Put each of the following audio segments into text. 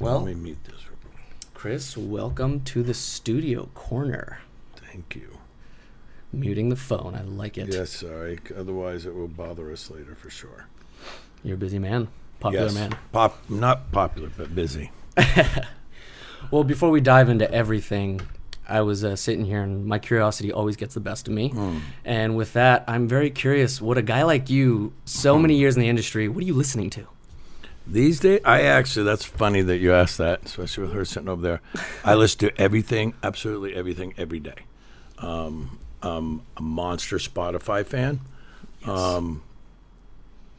Well, let me mute this. Chris, welcome to the studio corner. Thank you. Muting the phone. I like it. Yes, sorry. Otherwise, it will bother us later for sure. You're a busy man. Popular yes. man. Not popular, but busy. Well, before we dive into everything, I was sitting here, and my curiosity always gets the best of me. And with that, I'm very curious, what a guy like you, so many years in the industry, what are you listening to? These days, that's funny that you asked that, especially with her sitting over there. I listen to everything, absolutely everything, every day. I'm a monster Spotify fan. Yes.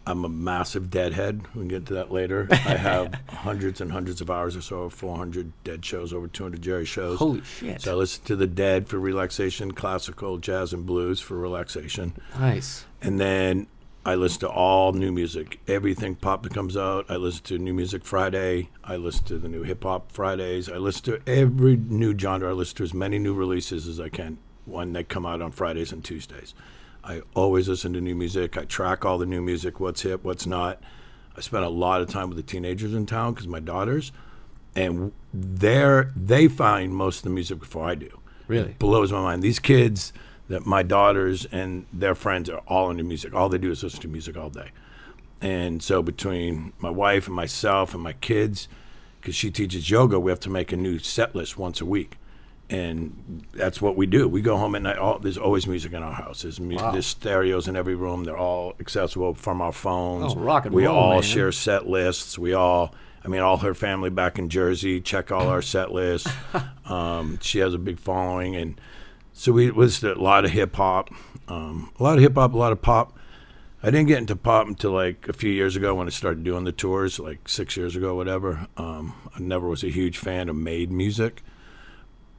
I'm a massive Deadhead. We can get to that later. I have hundreds and hundreds of hours or so, 400 Dead shows, over 200 Jerry shows. Holy shit. So I listen to the Dead for relaxation, classical, jazz, and blues for relaxation. Nice. And then I listen to all new music, everything pop that comes out. I listen to New Music Friday. I listen to the new hip-hop Fridays. I listen to every new genre. I listen to as many new releases as I can when they come out on Fridays and Tuesdays. I always listen to new music. I track all the new music, what's hip, what's not. I spend a lot of time with the teenagers in town because my daughters, and they find most of the music before I do. Really? It blows my mind. These kids, that my daughters and their friends are all into music. All they do is listen to music all day. And so between my wife and myself and my kids, because she teaches yoga, we have to make a new set list once a week. And that's what we do. We go home at night. There's always music in our house. There's stereos in every room. They're all accessible from our phones. Oh, rock and we roll, all man. share set lists. All her family back in Jersey check all our set lists. She has a big following, and so we listen to a lot of hip hop, a lot of pop. I didn't get into pop until like a few years ago when I started doing the tours, like 6 years ago, whatever. I never was a huge fan of made music.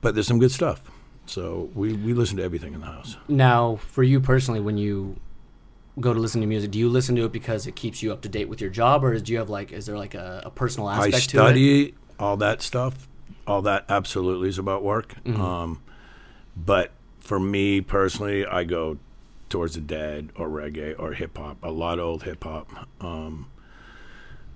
But there's some good stuff. So we listen to everything in the house. Now, for you personally, when you go to listen to music, do you listen to it because it keeps you up to date with your job, or do you have is there like a personal aspect to it? I study all that stuff. All that absolutely is about work. Mm-hmm. But for me personally, I go towards the Dead or reggae or hip hop. A lot of old hip hop.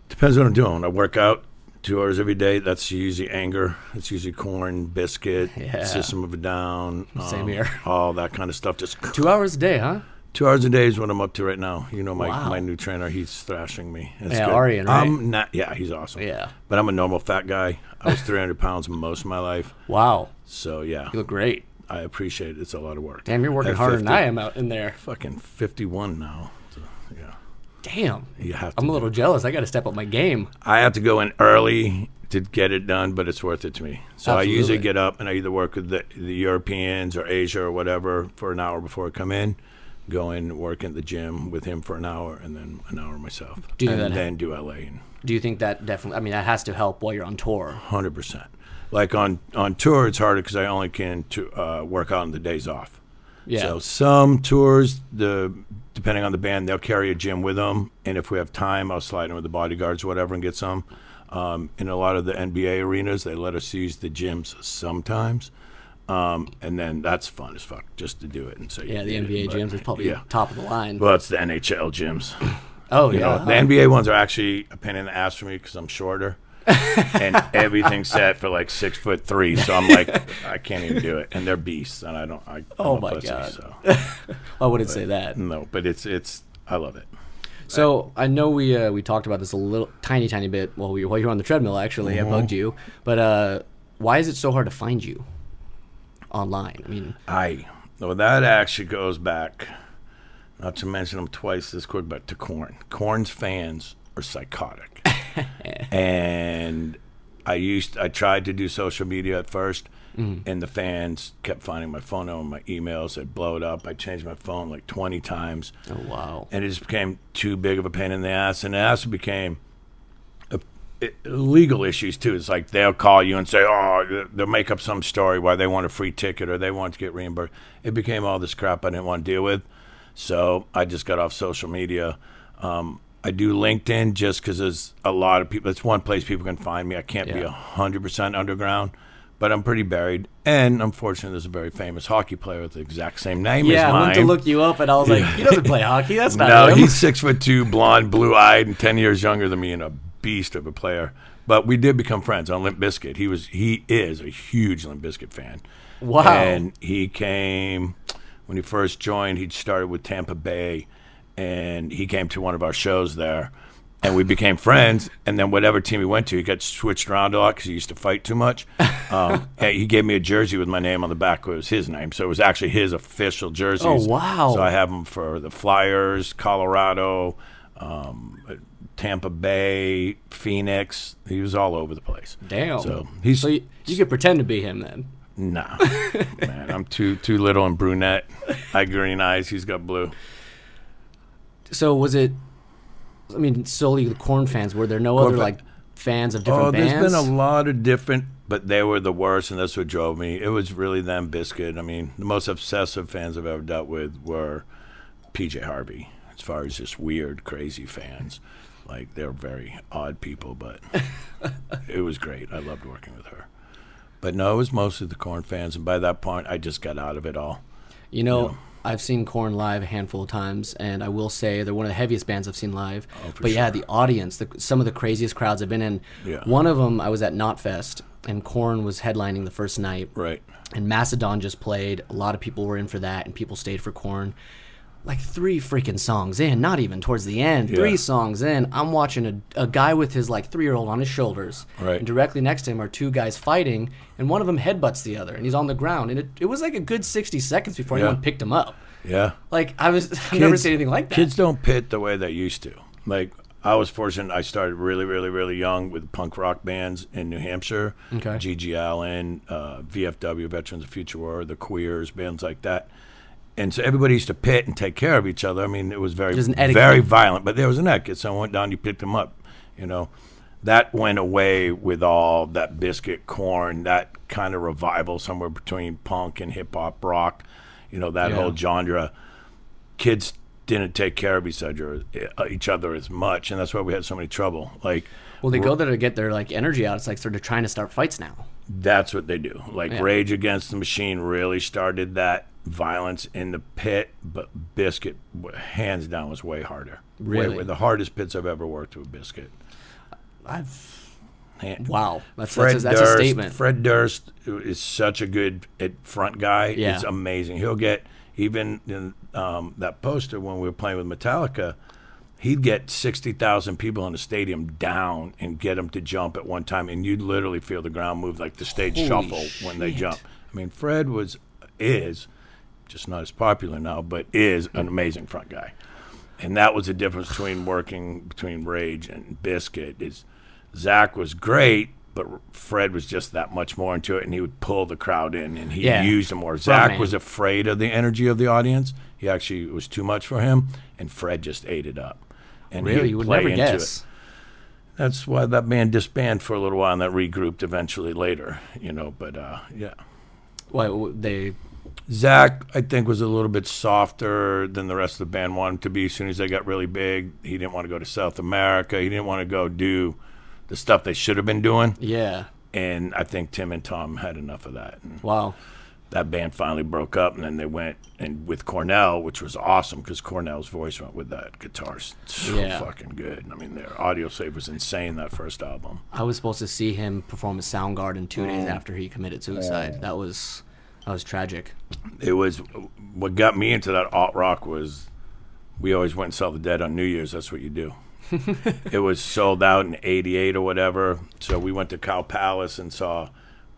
Depends what I'm doing. I work out 2 hours every day. That's usually anger. It's usually corn, biscuit, System of a Down. Same here. All that kind of stuff. Just 2 hours a day, huh? 2 hours a day is what I'm up to right now. You know, Wow. my new trainer, he's thrashing me. It's Yeah, good. Arian, right? I'm not. Yeah, he's awesome. Yeah. But I'm a normal fat guy. I was 300 pounds most of my life. Wow. So yeah, You look great. I appreciate it. It's a lot of work. Damn, you're working At harder 50. than I am out in there. Fucking 51 now. So, yeah. Damn. You have to I'm a little jealous. I got to step up my game. I have to go in early to get it done, but it's worth it to me. So Absolutely. I usually get up and I either work with the Europeans or Asia or whatever for an hour before I come in, go in, work in the gym with him for an hour, and then an hour myself. Then do LA. Do you think that definitely, that has to help while you're on tour? 100%. Like on tour, it's harder because I only can work out on the days off. Yeah. So some tours, depending on the band, they'll carry a gym with them, and if we have time, I'll slide in with the bodyguards or whatever and get some. In a lot of the NBA arenas, they let us use the gyms sometimes, and then that's fun as fuck just to do it. And so Yeah, the NBA gyms is probably top of the line. Well, it's the NHL gyms. Oh, You yeah. know, the NBA ones are actually a pain in the ass for me because I'm shorter. And everything's set for like 6'3", so I'm like, I can't even do it. And they're beasts, and I'm Oh a my pussy, God. So. I wouldn't say that. No, but it's I love it. So I know we talked about this a little tiny bit while you were on the treadmill. Actually, I bugged you. But why is it so hard to find you online? Well, that actually goes back. Not to mention them twice this quick, but to Korn. Korn's fans are psychotic, and I tried to do social media at first, and the fans kept finding my phone number, my emails. I'd blow it up. I changed my phone like 20 times. Oh wow! And it just became too big of a pain in the ass, and it also became legal issues too. It's like they'll call you and say, "Oh, they'll make up some story why they want a free ticket or they want to get reimbursed." It became all this crap I didn't want to deal with, so I just got off social media. I do LinkedIn just because there's a lot of people. It's one place people can find me. I can't be 100% underground, but I'm pretty buried. And unfortunately, there's a very famous hockey player with the exact same name as mine. Yeah, I went to look you up, and I was like, he doesn't play hockey. That's not No, him. he's 6'2", blonde, blue-eyed, and 10 years younger than me, and a beast of a player. But we did become friends on Limp Bizkit. He is a huge Limp Bizkit fan. Wow. And he came when he first joined. He started with Tampa Bay, and he came to one of our shows there, and we became friends. And then whatever team he went to, he got switched around a lot because he used to fight too much. He gave me a jersey with my name on the back. It was his name, so it was actually his official jersey. Oh, wow. So I have him for the Flyers, Colorado, Tampa Bay, Phoenix. He was all over the place. Damn. So you could pretend to be him then. Nah, man, I'm too little and brunette. I have green eyes. He's got blue. So was it? I mean, solely the Korn fans. Were there no other like fans of different bands? There's been a lot of different, but they were the worst, and that's what drove me. It was really them, Bizkit. I mean, the most obsessive fans I've ever dealt with were PJ Harvey. As far as just weird, crazy fans, like they're very odd people, but it was great. I loved working with her. But no, it was mostly the Korn fans, and by that point, I just got out of it all. You know, I've seen Korn live a handful of times, and I will say they're one of the heaviest bands I've seen live. Oh, for but sure. yeah, the audience, some of the craziest crowds I've been in. Yeah. One of them, I was at Knotfest, and Korn was headlining the first night. Right. And Macedon just played. A lot of people were in for that, and people stayed for Korn. Like 3 freaking songs in, not even towards the end. 3 songs in, I'm watching a guy with his like 3-year-old on his shoulders. Right. And directly next to him are 2 guys fighting, and one of them headbutts the other, and he's on the ground. And it was like a good 60 seconds before anyone picked him up. Yeah. Like I've never seen anything like that. Kids don't pit the way they used to. Like I was fortunate. I started really, really, really young with punk rock bands in New Hampshire. Okay. G.G. Allen, VFW, Veterans of Future War, the Queers, bands like that. And so everybody used to pit and take care of each other. I mean, it was very violent, but there was an etiquette. Someone went down, you picked them up. You know, that went away with all that Bizkit, Korn, that kind of revival somewhere between punk and hip hop, rock. You know, that whole genre. Kids didn't take care of each other as much, and that's why we had so many trouble. Like, well, they go there to get their like energy out. It's like they're trying to start fights now. That's what they do. Like Rage Against the Machine really started that violence in the pit, but Bizkit, hands down, was way harder. Really? The hardest pits I've ever worked with Bizkit. Wow, that's a statement. Fred Durst is such a good front guy. Yeah. It's amazing. He'll get, even in that poster when we were playing with Metallica, he'd get 60,000 people in the stadium down and get them to jump at one time, and you'd literally feel the ground move like the stage shuffle when they jump. I mean, Fred is just not as popular now, but is an amazing front guy. And that was the difference between working between Rage and Bizkit. Is Zach was great, but Fred was just that much more into it, and he would pull the crowd in, and he used them more. Zach was afraid of the energy of the audience. He actually, it was too much for him, and Fred just ate it up. And really? You would never guess. That's why that band disbanded for a little while, and that regrouped eventually later, you know, but yeah. Well, Zach, I think, was a little bit softer than the rest of the band wanted him to be. As soon as they got really big, he didn't want to go to South America. He didn't want to go do the stuff they should have been doing. Yeah. And I think Tim and Tom had enough of that. And wow. That band finally broke up, and then they went and with Cornell, which was awesome because Cornell's voice went with that guitar. So fucking good. I mean, their audio save was insane, that first album. I was supposed to see him perform at Soundgarden 2 days after he committed suicide. That was tragic. It was, what got me into that alt rock was we always went and saw the Dead on New Year's. That's what you do. It was sold out in '88 or whatever. So we went to Cow Palace and saw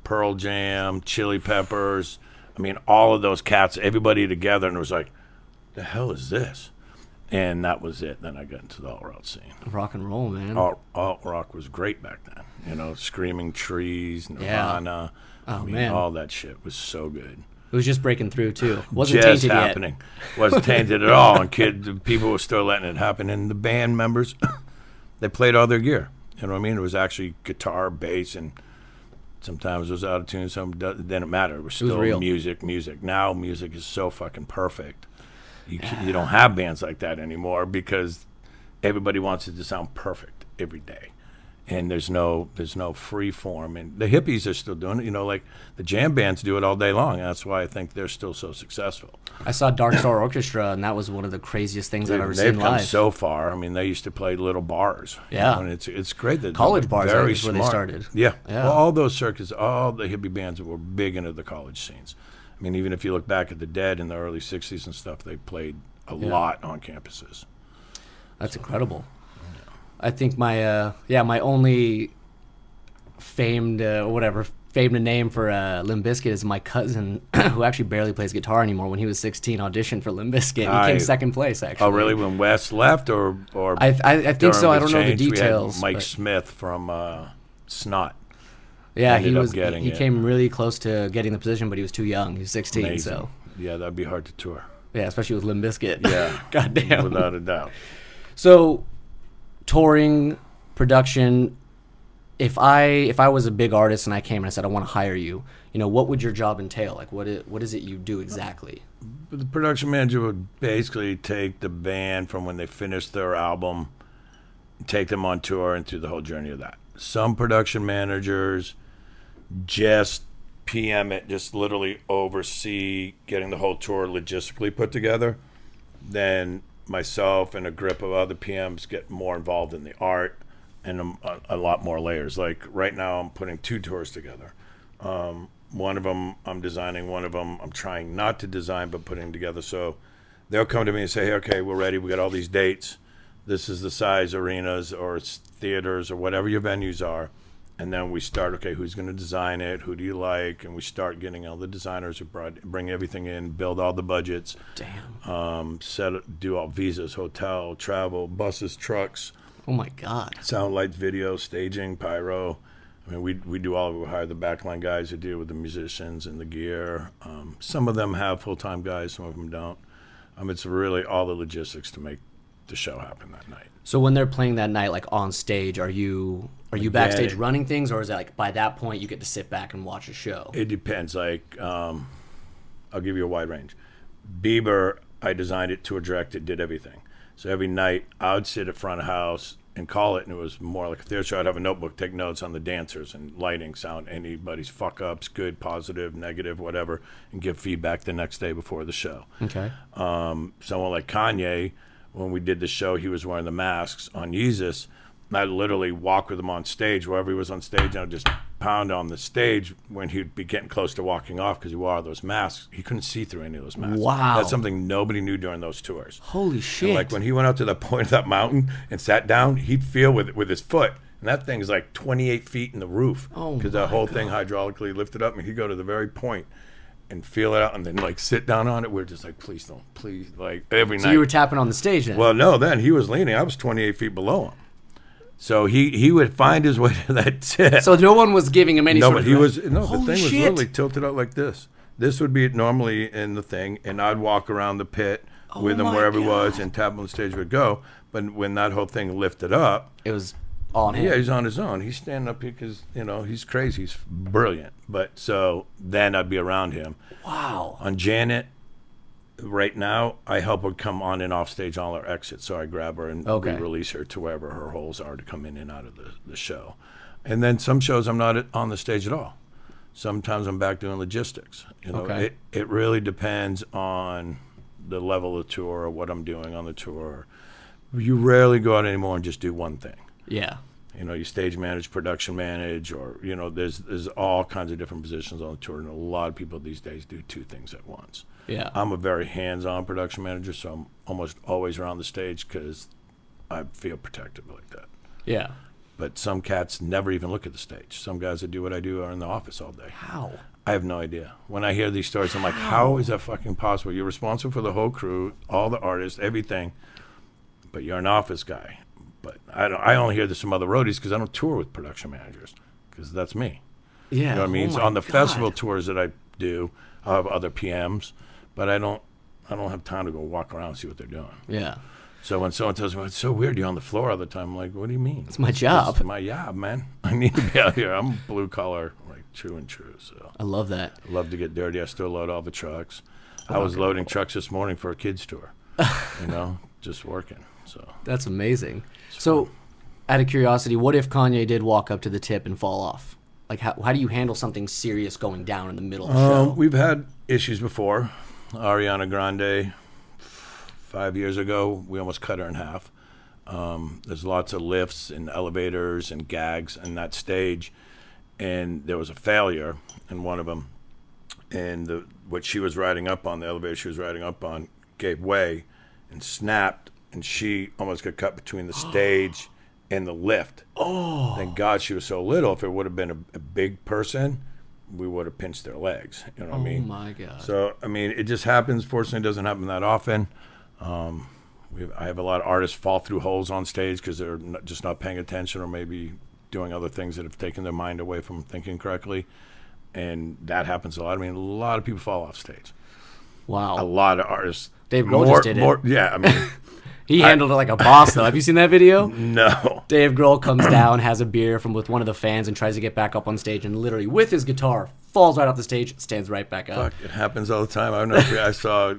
Pearl Jam, Chili Peppers. I mean, all of those cats, everybody together, and it was like, the hell is this? And that was it. Then I got into the alt rock scene. Rock and roll, man. Alt rock was great back then. You know, Screaming Trees, Nirvana. Oh, I mean, man. all that shit was so good. It was just breaking through, too. Wasn't just tainted happening. Yet. Wasn't tainted at all. And people were still letting it happen. And the band members, they played all their gear. You know what I mean? It was actually guitar, bass, and sometimes it was out of tune. Some didn't matter. It was still real. music. Now music is so fucking perfect. You don't have bands like that anymore because everybody wants it to sound perfect every day. and there's no free form. And the hippies are still doing it. You know, like the jam bands do it all day long. That's why I think they're still so successful. I saw Dark Star Orchestra, and that was one of the craziest things I've ever seen live. They've come so far. I mean, they used to play little bars. Yeah, you know, and it's great that college bars very is where they started. Yeah, well, all those circuits, all the hippie bands were big into the college scenes. I mean, even if you look back at the Dead in the early '60s and stuff, they played a lot on campuses. That's incredible. I think my my only famed name for Limp Bizkit is my cousin, who actually barely plays guitar anymore. When he was 16, auditioned for Limp Bizkit. He came second place, actually. Oh, really? When Wes left, or I think so. I don't know the details. We had Mike Smith from Snot. Yeah, he came really close to getting the position, but he was too young. He was 16. Amazing. So yeah, that'd be hard to tour. Yeah, especially with Limp Bizkit. Yeah, goddamn, without a doubt. So, touring, production. If I was a big artist and I came and I said I want to hire you, you know, what would your job entail? Like, what is it you do exactly? The production manager would basically take the band from when they finished their album, take them on tour, and through the whole journey of that. Some production managers just PM it, just literally oversee getting the whole tour logistically put together. Then myself and a grip of other PMs get more involved in the art and a lot more layers. Like right now I'm putting 2 tours together. One of them I'm designing, one of them I'm trying not to design but putting together. So they'll come to me and say, hey, okay, we're ready, we got all these dates, this is the size arenas or theaters or whatever your venues are. And then we start, okay, who's going to design it? Who do you like? And we start getting all the designers who bring everything in, build all the budgets. Damn. Do all visas, hotel, travel, buses, trucks. Oh, my God. Sound, lights, video, staging, pyro. I mean, we do all of it. We hire the backline guys who deal with the musicians and the gear. Some of them have full-time guys. Some of them don't. It's really all the logistics to make the show happen that night. So when they're playing that night, like on stage, are you backstage running things, or is it like by that point you get to sit back and watch a show? It depends. Like, I'll give you a wide range. Bieber, I designed it, tour directed, did everything. So every night I would sit at front of house and call it, and it was more like a theater show. I'd have a notebook, take notes on the dancers and lighting, sound, anybody's fuck ups, good, positive, negative, whatever, and give feedback the next day before the show. Okay. Someone like Kanye, when we did the show, he was wearing the masks on Yeezus. I'd literally walk with him on stage, wherever he was on stage, and I'd just pound on the stage when he'd be getting close to walking off because he wore all those masks. He couldn't see through any of those masks. Wow. That's something nobody knew during those tours. Holy shit. And like when he went out to the point of that mountain and sat down, he'd feel with his foot. And that thing's like 28 feet in the roof. Oh, because that whole thing hydraulically lifted up, and he'd go to the very point and feel it out and then like sit down on it. We're just like, please don't, please, like every night. So you were tapping on the stage then? Well, no, then he was leaning. I was 28 feet below him. So he would find his way to that tip. So no one was giving him any sort of... The thing was literally tilted out like this. This would be normally in the thing, and I'd walk around the pit with him wherever he was, and tap on the stage would go. But when that whole thing lifted up... It was on him. Yeah, he's on his own. He's standing up here because, he's crazy. He's brilliant. But so then I'd be around him. Wow. On Janet... Right now, I help her come on and off stage on her exit, so I grab her and release her to wherever her holes are to come in and out of the show. And then some shows I'm not on the stage at all. Sometimes I'm back doing logistics. It really depends on the level of the tour or what I'm doing on the tour. You rarely go out anymore and just do one thing. Yeah. You stage manage, production manage, or there's all kinds of different positions on the tour, and a lot of people these days do 2 things at once. Yeah, I'm a very hands-on production manager, so I'm almost always around the stage because I feel protected like that. Yeah, but some cats never even look at the stage. Some guys that do what I do are in the office all day. How? I have no idea. When I hear these stories, I'm like, how is that fucking possible? You're responsible for the whole crew, all the artists, everything, but you're an office guy. But I only hear this from other roadies because I don't tour with production managers because that's me. Yeah, you know what I mean. So on the festival tours that I do, I'll have other PMs, but I don't have time to go walk around and see what they're doing. Yeah. So when someone tells me, well, it's so weird you're on the floor all the time, I'm like, what do you mean? It's my job. It's my job, man. I need to be out here. I'm blue collar, like true and true. So I love that. I love to get dirty. I still load all the trucks. I was loading trucks this morning for a kids tour. Just working. So that's amazing. So Out of curiosity, what if Kanye did walk up to the tip and fall off? Like, how do you handle something serious going down in the middle of the show? We've had issues before. Ariana Grande, 5 years ago, we almost cut her in half. There's lots of lifts and elevators and gags in that stage, and there was a failure in one of them, and what she was riding up on, the elevator she was riding up on, gave way and snapped, and she almost got cut between the stage and the lift. Oh. Thank God she was so little. If it would have been a big person, we would have pinched their legs. You know what I mean? Oh, my God. So, I mean, it just happens. Fortunately, it doesn't happen that often. I have a lot of artists fall through holes on stage because they're just not paying attention or maybe doing other things that have taken their mind away from thinking correctly. And that happens a lot. I mean, a lot of people fall off stage. Wow. A lot of artists. Dave Grohl just did it. Yeah, I mean. He handled it like a boss, though. Have you seen that video? No. Dave Grohl comes down, has a beer with one of the fans, and tries to get back up on stage, and literally, with his guitar, falls right off the stage, stands right back up. Fuck, it happens all the time. I don't know if I saw.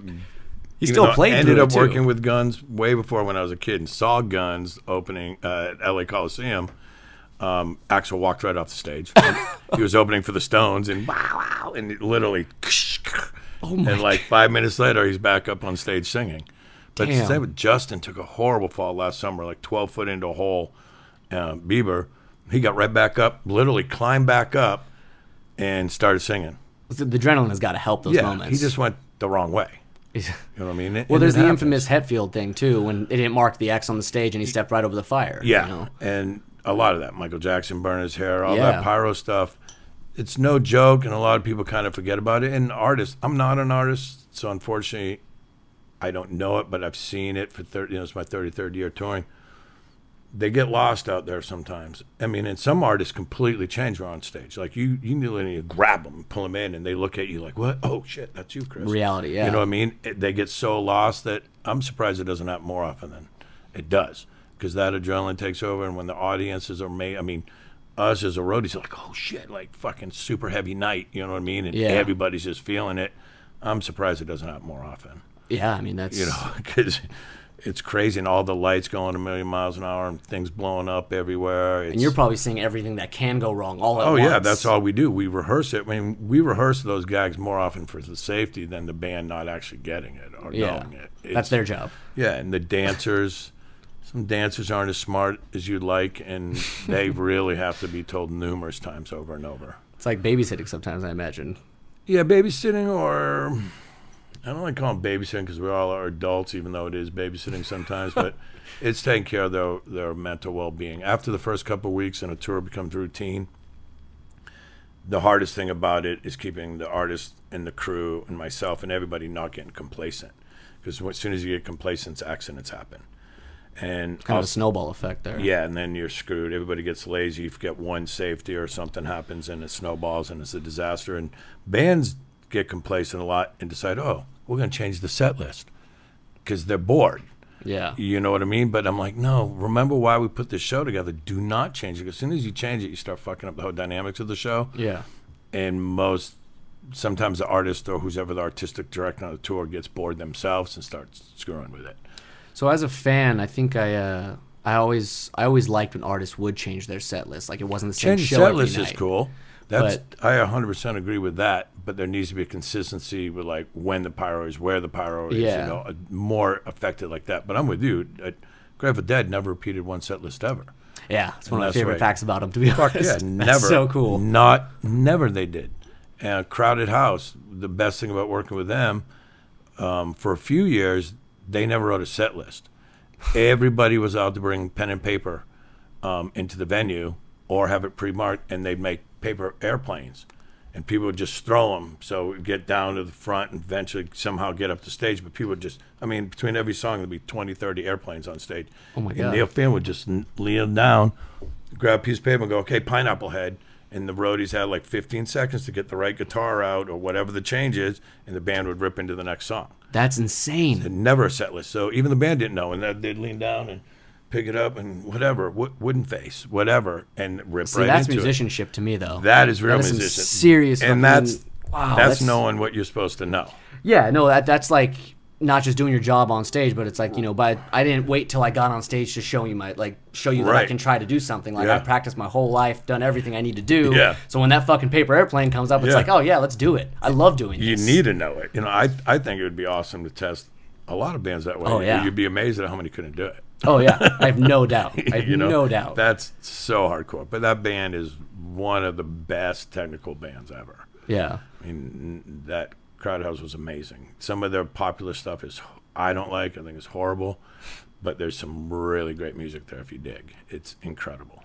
He still played. Ended through up it, too. working with Guns way before when I was a kid, and saw Guns opening at LA Coliseum. Axl walked right off the stage. He was opening for the Stones, and wow, and it literally. Oh my and like 5 minutes later, he's back up on stage singing. But Damn. same with Justin, took a horrible fall last summer, like 12 foot into a hole. Bieber, he got right back up, literally climbed back up, and started singing. The adrenaline has got to help those moments. He just went the wrong way. You know what I mean? Well, there's the infamous Hetfield thing, too, when they didn't mark the X on the stage and he stepped right over the fire. Yeah, You know? and a lot of that. Michael Jackson burning his hair, all that pyro stuff. It's no joke, and a lot of people kind of forget about it. And artists, I'm not an artist, so unfortunately, I don't know it, but I've seen it for 30. It's my 33rd year touring. They get lost out there sometimes. I mean, and some artists completely change when on stage. Like you need to grab them, pull them in, and they look at you like, "What? Oh shit, that's you, Chris." Reality, yeah. You know what I mean? They get so lost that I'm surprised it doesn't happen more often than it does, because that adrenaline takes over, and when the audiences are made, I mean, us as a roadies are like, "Oh shit, like fucking super heavy night," you know what I mean? And everybody's just feeling it. I'm surprised it doesn't happen more often. Yeah, I mean, that's... You know, because it's crazy, and all the lights going a million miles an hour and things blowing up everywhere. And you're probably seeing everything that can go wrong all at once. Oh, yeah, that's all we do. We rehearse it. I mean, we rehearse those gags more often for the safety than the band not actually getting it or knowing it. That's their job. Yeah, and the dancers, some dancers aren't as smart as you'd like, and they really have to be told numerous times over and over. It's like babysitting sometimes, I imagine. Yeah, babysitting, or... I don't like calling babysitting because we all are adults, even though it is babysitting sometimes. But it's taking care of their mental well-being. After the first couple of weeks and a tour becomes routine, the hardest thing about it is keeping the artist and the crew and myself and everybody not getting complacent. Because as soon as you get complacent, accidents happen. And It's kind of a snowball effect there. Yeah, and then you're screwed. Everybody gets lazy. You forget one safety or something happens, and it snowballs, and it's a disaster. And bands get complacent a lot and decide, oh, we're going to change the set list because they're bored. Yeah. You know what I mean? But I'm like, no, remember why we put this show together. Do not change it. As soon as you change it, you start fucking up the whole dynamics of the show. Yeah. And sometimes the artist or who's ever the artistic director on the tour gets bored themselves and starts screwing with it. So as a fan, I think I always liked when artists would change their set list. Like it wasn't the same Change show set every list night. is cool. I 100% agree with that, but there needs to be a consistency with like when the pyro is, where the pyro is, Yeah. you know, more affected like that. But I'm with you. Grateful Dead never repeated one set list ever. Yeah, it's one of my that's favorite right. facts about them, to be Fuck honest. yeah, never. That's so cool. Never they did. Crowded House, the best thing about working with them, for a few years, they never wrote a set list. Everybody was out to bring pen and paper into the venue or have it pre-marked, and they'd make paper airplanes. And people would just throw them, so we'd get down to the front and eventually somehow get up the stage. But people would just, I mean, between every song, there'd be 20, 30 airplanes on stage. Oh, my And God. Neil Finn would just lean down, grab a piece of paper and go, okay, Pineapple Head. And the roadies had like 15 seconds to get the right guitar out or whatever the change is, and the band would rip into the next song. That's insane. And never a set list. So even the band didn't know, and they'd lean down and pick it up and whatever, wooden face, whatever, and rip See, right that's into it. musicianship to me, though. That is real That is some musician. serious and fucking- that's wow, that's knowing what you're supposed to know. Yeah, no, that's like not just doing your job on stage, but it's like, you know, but I didn't wait till I got on stage to show you that I can try to do something. Like, I practiced my whole life, done everything I need to do. Yeah. So when that fucking paper airplane comes up, it's like, oh yeah, let's do it. I love doing this. You need to know it. You know, I think it would be awesome to test a lot of bands that way. Oh, yeah. You'd be amazed at how many couldn't do it. Oh yeah, I have no doubt. I have no doubt. That's so hardcore. But that band is one of the best technical bands ever. Yeah. I mean, that Crowd House was amazing. Some of their popular stuff I don't like. I think it's horrible. But there's some really great music there if you dig. It's incredible.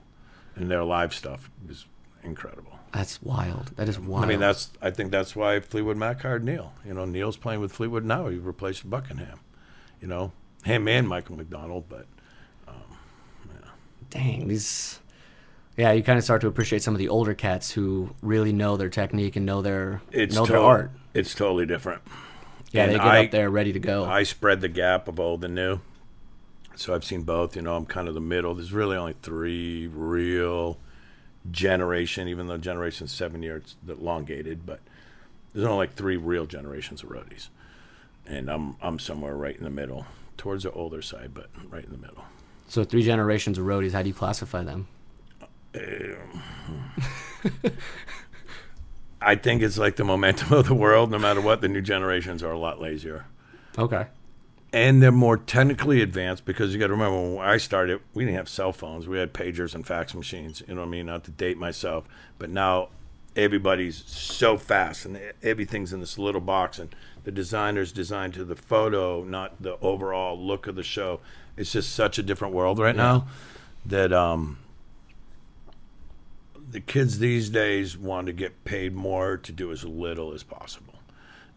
And their live stuff is incredible. That's wild. That is wild. I mean, I think that's why Fleetwood Mac hired Neil. You know, Neil's playing with Fleetwood now. He replaced Buckingham. You know, him and Michael McDonald, but yeah. Dang, yeah, you kind of start to appreciate some of the older cats who really know their technique and know their art. It's totally different. Yeah, and they get up there ready to go. I spread the gap of old and new. So I've seen both. You know, I'm kind of the middle. There's really only 3 real generation, even though generation's 7 years elongated, but there's only like 3 real generations of roadies. And I'm somewhere right in the middle, towards the older side, but right in the middle. So 3 generations of roadies, how do you classify them? I think it's like the momentum of the world. No matter what, the new generations are a lot lazier. Okay. And they're more technically advanced because you got to remember when I started, we didn't have cell phones. We had pagers and fax machines. You know what I mean? Not to date myself, but now everybody's so fast and everything's in this little box, and the designer's designed to the photo, not the overall look of the show. It's just such a different world right now that the kids these days want to get paid more to do as little as possible.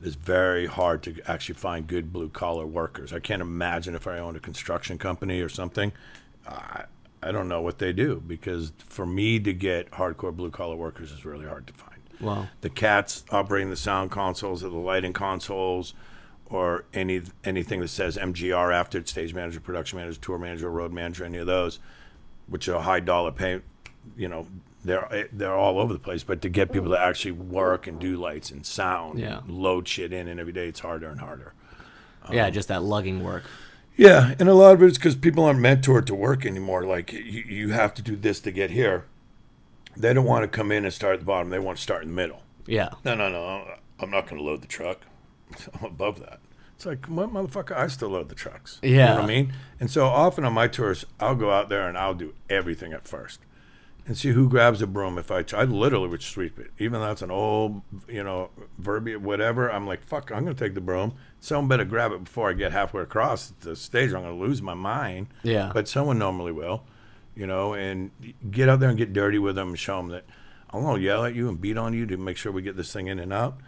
It's very hard to actually find good blue-collar workers. I can't imagine if I owned a construction company or something. I don't know what they do, because for me to get hardcore blue-collar workers is really hard to find. Wow. The cats operating the sound consoles or the lighting consoles or anything that says MGR after it, stage manager, production manager, tour manager, road manager, any of those, which are high-dollar pay, you know, they're all over the place. But to get people to actually work and do lights and sound, load shit in, and every day it's harder and harder. Just that lugging work. Yeah, and a lot of it is because people aren't mentored to work anymore. Like, you have to do this to get here. They don't want to come in and start at the bottom. They want to start in the middle. Yeah. No. I'm not going to load the truck. I'm above that. It's like, what, motherfucker? I still load the trucks. Yeah. You know what I mean? And so often on my tours, I'll go out there and I'll do everything at first and see who grabs a broom. If I literally would sweep it. Even though that's an old, you know, verbiage, whatever, I'm like, fuck, I'm going to take the broom. Someone better grab it before I get halfway across the stage, or I'm going to lose my mind. Yeah. But someone normally will, you know, and get out there and get dirty with them and show them that I'm going to yell at you and beat on you to make sure we get this thing in and out.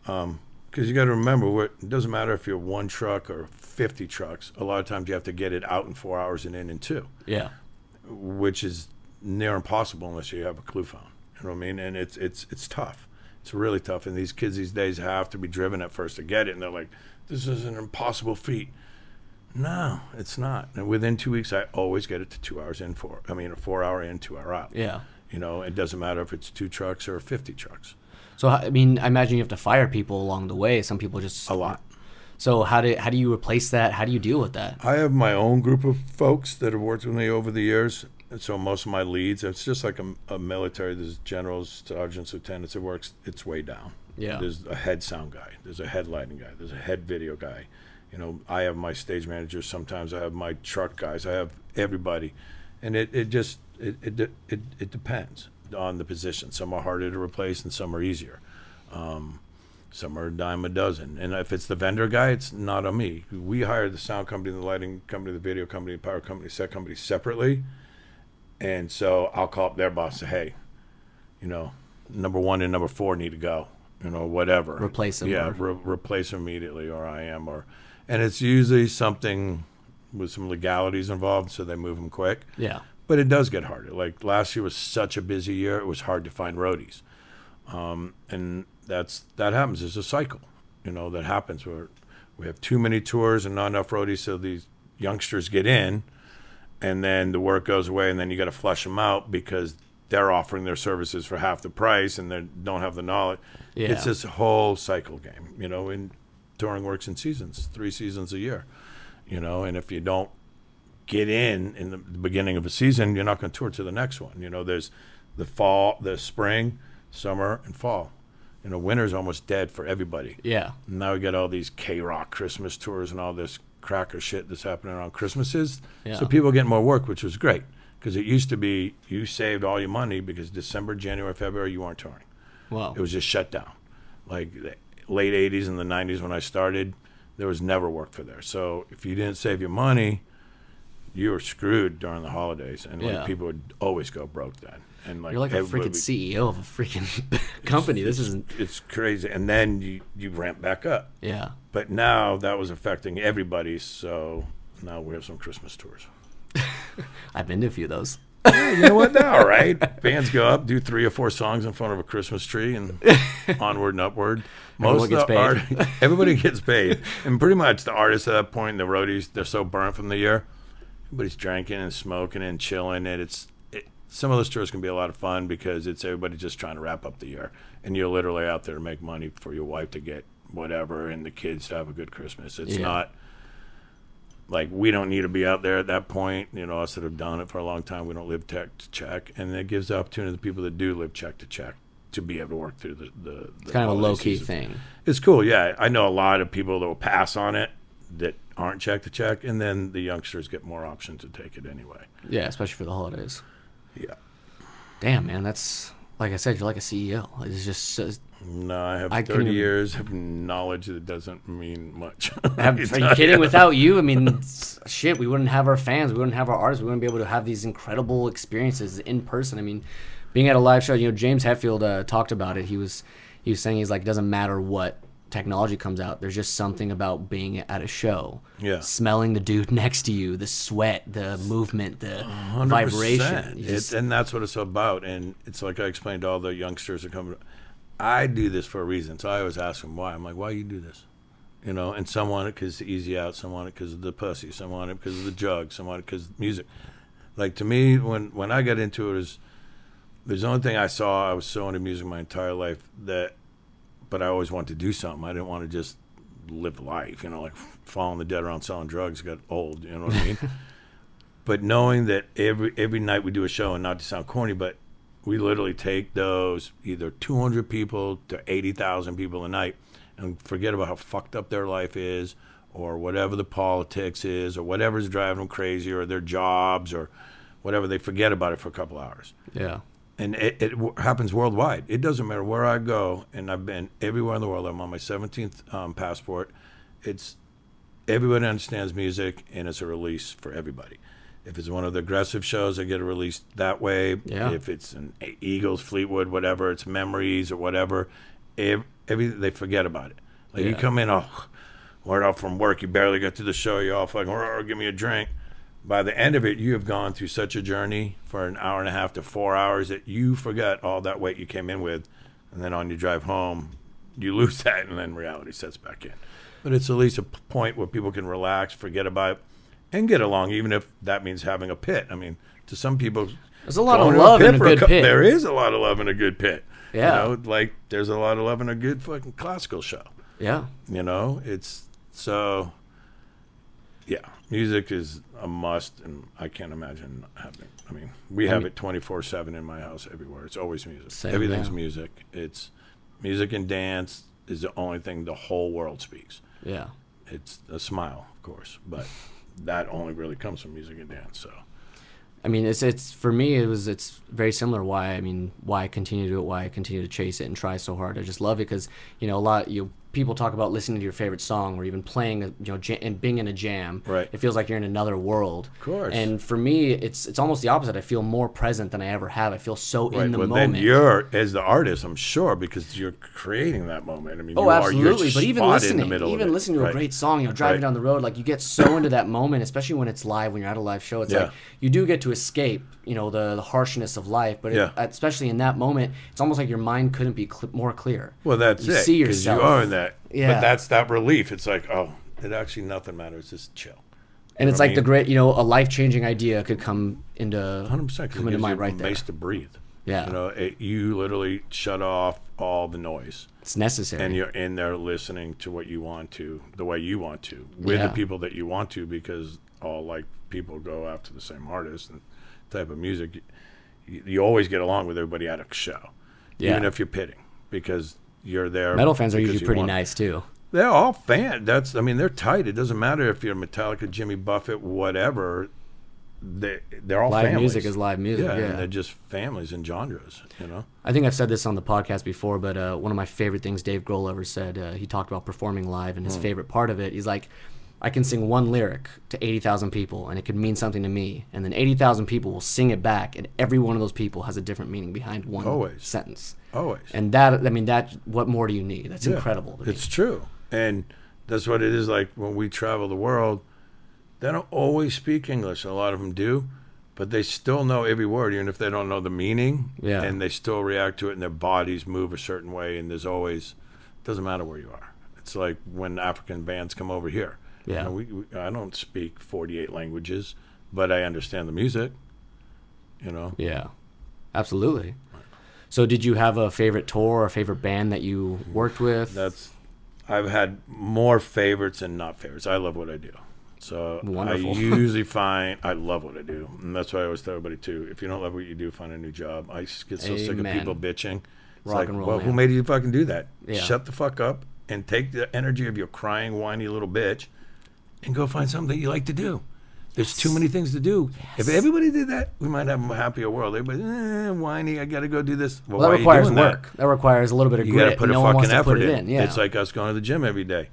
Because you got to remember, it doesn't matter if you're 1 truck or 50 trucks. A lot of times you have to get it out in 4 hours and in 2. Yeah. Which is near impossible unless you have a clue phone. You know what I mean? And it's tough. It's really tough. And these kids these days have to be driven at first to get it. And they're like, this is an impossible feat. No, it's not. And within 2 weeks, I always get it to 2 hours in, a 4 hour in, 2 hour out. Yeah. You know, it doesn't matter if it's 2 trucks or 50 trucks. So, I mean, I imagine you have to fire people along the way. Some people just... A lot. So how do you replace that? How do you deal with that? I have my own group of folks that have worked with me over the years. And so most of my leads, it's just like a military. There's generals, sergeants, lieutenants. It works its way down. Yeah. There's a head sound guy. There's a head lighting guy. There's a head video guy. You know, I have my stage managers. Sometimes I have my truck guys. I have everybody. And it depends on the position. Some are harder to replace and some are easier. Some are a dime a dozen. And if it's the vendor guy, it's not on me. We hire the sound company, the lighting company, the video company, the power company, set company separately. And so I'll call up their boss and say, hey, you know, number 1 and number 4 need to go, you know, whatever. Replace them. Yeah, replace them immediately, or I am. And it's usually something with some legalities involved, so they move them quick. Yeah. But it does get harder. Like last year was such a busy year, it was hard to find roadies. And that happens. There's a cycle, you know, that happens where we have too many tours and not enough roadies, so these youngsters get in, and then the work goes away, and then you got to flush them out because they're offering their services for half the price and they don't have the knowledge. Yeah. It's this whole cycle game, you know, and touring works in seasons, 3 seasons a year, you know. And if you don't get in the beginning of a season, you're not going to tour to the next one. You know, there's the fall, the spring, summer, and fall. You know, winter's almost dead for everybody. Yeah. And now we got all these K-Rock Christmas tours and all this cracker shit that's happening around Christmases. Yeah. So people get more work, which was great. Because it used to be you saved all your money because December, January, February, you weren't touring. Wow. It was just shut down. Like the late 80s and the 90s when I started, there was never work for there. So if you didn't save your money, you were screwed during the holidays. And like, people would always go broke then. And like, you're like a freaking CEO of a freaking company. It's crazy. And then you ramp back up. Yeah. But now that was affecting everybody, so now we have some Christmas tours. I've been to a few of those. Yeah, you know what now, right? Bands go up, do 3 or 4 songs in front of a Christmas tree, and onward and upward. Everyone gets paid. Everybody gets paid. And pretty much the artists at that point, the roadies, they're so burnt from the year. Everybody's drinking and smoking and chilling. And some of those tours can be a lot of fun because it's everybody just trying to wrap up the year. And you're literally out there to make money for your wife to get whatever and the kids to have a good Christmas. It's not like we don't need to be out there at that point. You know, us that have done it for a long time, we don't live check to check. And it gives the opportunity to the people that do live check to check to be able to work through the it's kind of a low-key season. thing. It's cool, yeah. I know a lot of people that will pass on it that aren't check to check, and then the youngsters get more options to take it anyway. Yeah, especially for the holidays. Yeah. Damn, man, that's, like I said, you're like a CEO. It's just... No, I have 30 years of knowledge that doesn't mean much. Are you kidding? Without you, I mean, shit, we wouldn't have our fans. We wouldn't have our artists. We wouldn't be able to have these incredible experiences in person. I mean, being at a live show, you know, James Hetfield talked about it. He was saying, he's like, it doesn't matter what technology comes out. There's just something about being at a show. Yeah. Smelling the dude next to you, the sweat, the movement, the 100%. Vibration. And that's what it's about. And it's like I explained to all the youngsters that come. I do this for a reason. So I always ask them why. I'm like, why you do this? You know, and some want it because it's easy out. Some want it because of the pussy. Some want it because of the drugs. Some want it because of music. Like, to me, when I got into it, there's the only thing I saw. I was so into music my entire life but I always wanted to do something. I didn't want to just live life, you know, like following the dead around selling drugs got old, you know what I mean? But knowing that every night we do a show, and not to sound corny, but we literally take those either 200 people to 80,000 people a night and forget about how fucked up their life is or whatever the politics is or whatever's driving them crazy or their jobs or whatever. They forget about it for a couple hours. Yeah. And it happens worldwide. It doesn't matter where I go, and I've been everywhere in the world. I'm on my 17th passport. It's everybody understands music, and it's a release for everybody. If it's one of the aggressive shows, I get a release that way. Yeah. If it's an Eagles, Fleetwood, whatever, it's memories or whatever. They forget about it. Like you come in, right off from work, you barely got to the show, you're all fucking, give me a drink. By the end of it, you have gone through such a journey for an hour and a half to 4 hours that you forget all that weight you came in with. And then on your drive home, you lose that, and then reality sets back in. But it's at least a point where people can relax, forget about it, and get along, even if that means having a pit. I mean, to some people, there's a lot of love in a good pit. There is a lot of love in a good pit. Yeah. You know, like there's a lot of love in a good fucking classical show. Yeah. You know, it's so... Yeah, music is a must, and I can't imagine not having. I mean, we have it 24/7 in my house everywhere. It's always music. Everything's music. It's music and dance is the only thing the whole world speaks. Yeah. It's a smile, of course, but that only really comes from music and dance. So, I mean, it's for me, it's very similar. Why I continue to do it, why I continue to chase it and try so hard. I just love it because, you know, people talk about listening to your favorite song or even playing, and being in a jam. Right. It feels like you're in another world. Of course. And for me, it's almost the opposite. I feel more present than I ever have. I feel so in the moment. Then you're, as the artist, I'm sure, because you're creating that moment. I mean, absolutely. But even listening to a right. great song, driving down the road, like you get so into that moment, especially when it's live, when you're at a live show. It's like you do get to escape, the harshness of life. But especially in that moment, it's almost like your mind couldn't be more clear. Well, that's you it. See yourself. You are in that. Yeah. But that's that relief. It's like, it actually nothing matters. Just chill. And it's like the great, a life-changing idea could come into 100%. come into mind right there. Space to breathe. Yeah. You know, you literally shut off all the noise. It's necessary. And you're in there listening to what you want to, the way you want to, with the people that you want to, because all like people go after the same artist and type of music. You always get along with everybody at a show, even if you're pitting, because you're there. Metal fans are usually pretty nice too. They're all fans. I mean, they're tight. It doesn't matter if you're Metallica, Jimmy Buffett, whatever. They're all live families. Music is live music. Yeah, and they're just families and genres. You know. I think I've said this on the podcast before, but one of my favorite things Dave Grohl ever said. He talked about performing live, and his favorite part of it. He's like, I can sing one lyric to 80,000 people, and it could mean something to me, and then 80,000 people will sing it back, and every one of those people has a different meaning behind one sentence. Always. And that, I mean, what more do you need? That's incredible to me. It's true, and that's what it is. Like when we travel the world, they don't always speak English. A lot of them do, but they still know every word, even if they don't know the meaning. Yeah. And they still react to it, and their bodies move a certain way. And there's always, doesn't matter where you are. It's like when African bands come over here. Yeah. You know, I don't speak 48 languages, but I understand the music. You know. Yeah, absolutely. So, did you have a favorite tour or a favorite band that you worked with? I've had more favorites and not favorites. I love what I do. So wonderful. I usually find I love what I do, and that's why I always tell everybody too. If you don't love what you do, find a new job. I get so sick of people bitching. It's Rock and roll, well, man. who made you fucking do that? Yeah. Shut the fuck up and take the energy of your crying, whiny little bitch, and go find something that you like to do. There's too many things to do. If everybody did that, we might have a happier world. Everybody, whiny, I got to go do this. Well, that requires work. That requires a little bit of grit. You got to put a fucking effort in. Yeah. It's like us going to the gym every day.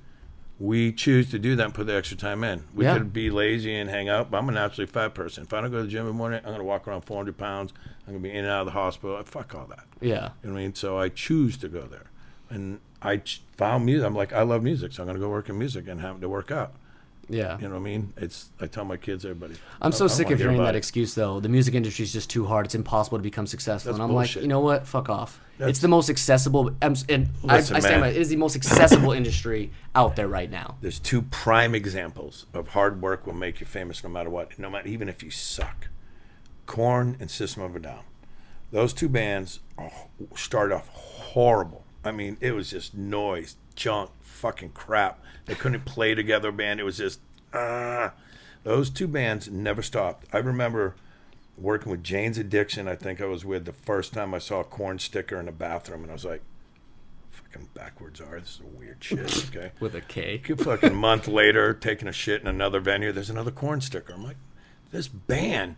We choose to do that and put the extra time in. We could be lazy and hang out, but I'm a naturally fat person. If I don't go to the gym in the morning, I'm going to walk around 400 pounds. I'm going to be in and out of the hospital. Fuck all that. Yeah. You know what I mean? So I choose to go there. And I found music. I'm like, I love music, so I'm going to go work in music and have to work out. Yeah. You know what I mean? I tell my kids, everybody. I'm so sick of hearing that excuse, though. The music industry is just too hard. It's impossible to become successful. That's and I'm bullshit. like, you know what? Fuck off. It's the most accessible, I stand by it. It is the most accessible industry out there right now. There's two prime examples of hard work will make you famous no matter what, even if you suck. Korn and System of a Down. Those two bands started off horrible. I mean, it was just noise, junk, fucking crap. They couldn't play together, band. It was just, those two bands never stopped. I remember working with Jane's Addiction, I think I was with the first time I saw a Korn sticker in a bathroom, and I was like, fucking backwards are. This is weird shit, okay? With a K. A fucking month later, taking a shit in another venue, there's another Korn sticker. I'm like, this band,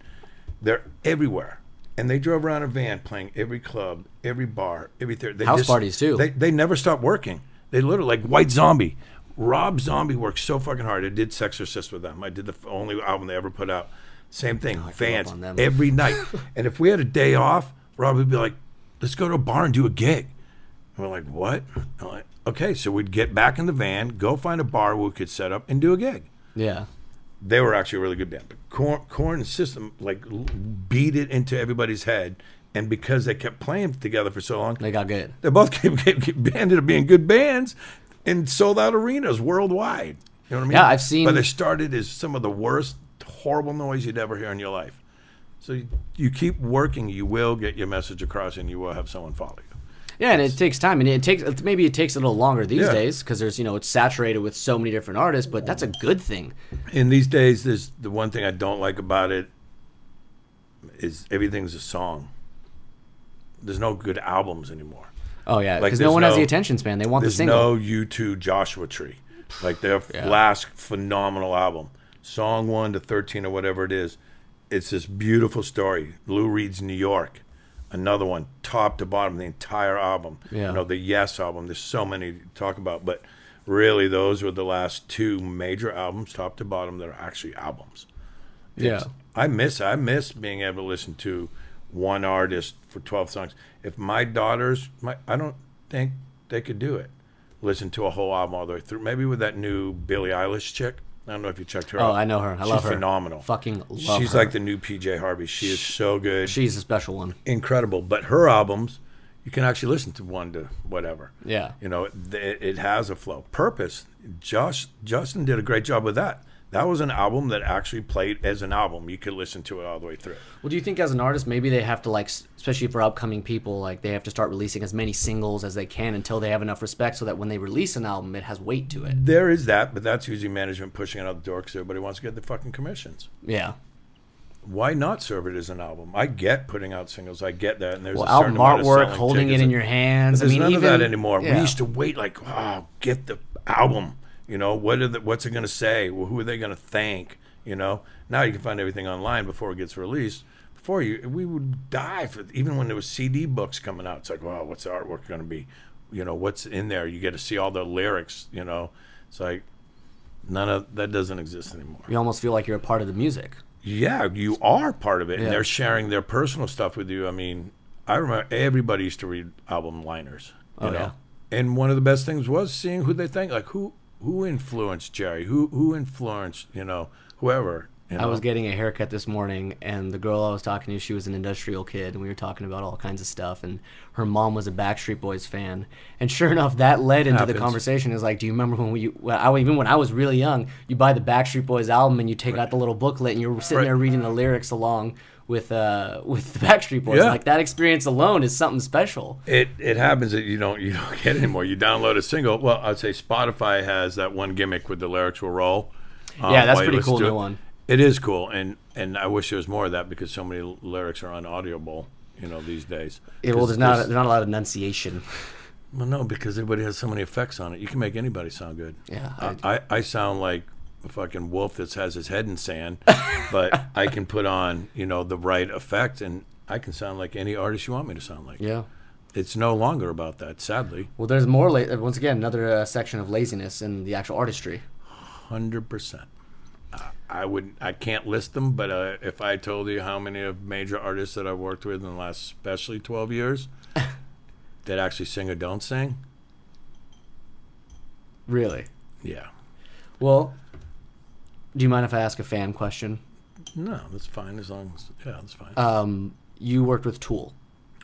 they're everywhere. And they drove around a van playing every club, every bar, every theater. House parties, too. They never stopped working. They literally, like White Zombie. Rob Zombie worked so fucking hard. I did Sexorcist with them. I did the only album they ever put out. Same thing, fans every night. And if we had a day off, Rob would be like, let's go to a bar and do a gig. And we're like, what? I'm like, okay, so we'd get back in the van, go find a bar we could set up and do a gig. Yeah. They were actually a really good band. But Korn and System like beat it into everybody's head. And because they kept playing together for so long, they got good. They both ended up being good bands and sold out arenas worldwide. You know what I mean? Yeah, I've seen. But they started as some of the worst, horrible noise you'd ever hear in your life. So you keep working, you will get your message across, and you will have someone follow you. Yeah, and it takes time, and it takes a little longer these days because there's it's saturated with so many different artists. But that's a good thing. In these days, there's the one thing I don't like about it is everything's a song. There's no good albums anymore. Oh yeah, because no one has the attention span. They want the single. There's no U2 Joshua Tree, like their last phenomenal album, song 1 to 13 or whatever it is. It's this beautiful story. Lou Reed's New York, another one, top to bottom, the entire album. Yeah. The Yes album. There's so many to talk about, but really those were the last two major albums, top to bottom, that are actually albums. I miss being able to listen to one artist for 12 songs. If my daughters, I don't think they could do it. Listen to a whole album all the way through. Maybe with that new Billie Eilish chick. I don't know if you checked her out. Oh, I know her. I love her. She's phenomenal. Fucking love her. She's like the new PJ Harvey. She is so good. She's a special one. Incredible. But her albums, you can actually listen to one to whatever. Yeah. It has a flow. Purpose. Justin did a great job with that. That was an album that actually played as an album. You could listen to it all the way through. Well, do you think as an artist, maybe they have to, like, especially for upcoming people, like, they have to start releasing as many singles as they can until they have enough respect so that when they release an album, it has weight to it? There is that, but that's usually management pushing it out the door because everybody wants to get the fucking commissions. Yeah. Why not serve it as an album? I get putting out singles. I get that. And there's Well, a certain album amount of artwork, selling holding it tickets. in your hands. There's none even of that anymore. Yeah. We used to wait like, oh, get the album. You know, what's it going to say? Well, who are they going to thank? You know, now you can find everything online before it gets released. We would die for, even when there was CD books coming out. It's like, wow, what's the artwork going to be? You know, what's in there? You get to see all the lyrics. You know, it's like none of that doesn't exist anymore. You almost feel like you're a part of the music. Yeah, you are part of it, Yeah. and they're sharing their personal stuff with you. I mean, I remember everybody used to read album liners. You know? Yeah. And one of the best things was seeing who they think, like who influenced Jerry, who influenced, you know, whoever. You know? I was getting a haircut this morning, and the girl I was talking to, she was an industrial kid, and we were talking about all kinds of stuff, and her mom was a Backstreet Boys fan. And sure enough, that led into the conversation. Is like, do you remember when even when I was really young, you buy the Backstreet Boys album, and you take out the little booklet, and you're sitting there reading the lyrics along with the Backstreet Boys. Yeah. Like, that experience alone is something special. It happens that you don't get it anymore. You download a single. Well, I'd say Spotify has that one gimmick with the lyrics will roll. Yeah, that's while you pretty listen cool to new it. one. It is cool, and I wish there was more of that because so many lyrics are unaudible, you know, these days. Yeah, well, there's not a lot of enunciation. Well, no, because everybody has so many effects on it. You can make anybody sound good. Yeah, I sound like a fucking wolf that has his head in sand, but I can put on, you know, the right effect, and I can sound like any artist you want me to sound like. yeah. It's no longer about that, sadly. Well, there's more. Once again, another section of laziness in the actual artistry. 100%. I can't list them, but if I told you how many of major artists that I've worked with in the last, especially 12 years, that actually sing or don't sing, Really? yeah. Well, do you mind if I ask a fan question? No, that's fine. As long as that's fine. You worked with Tool.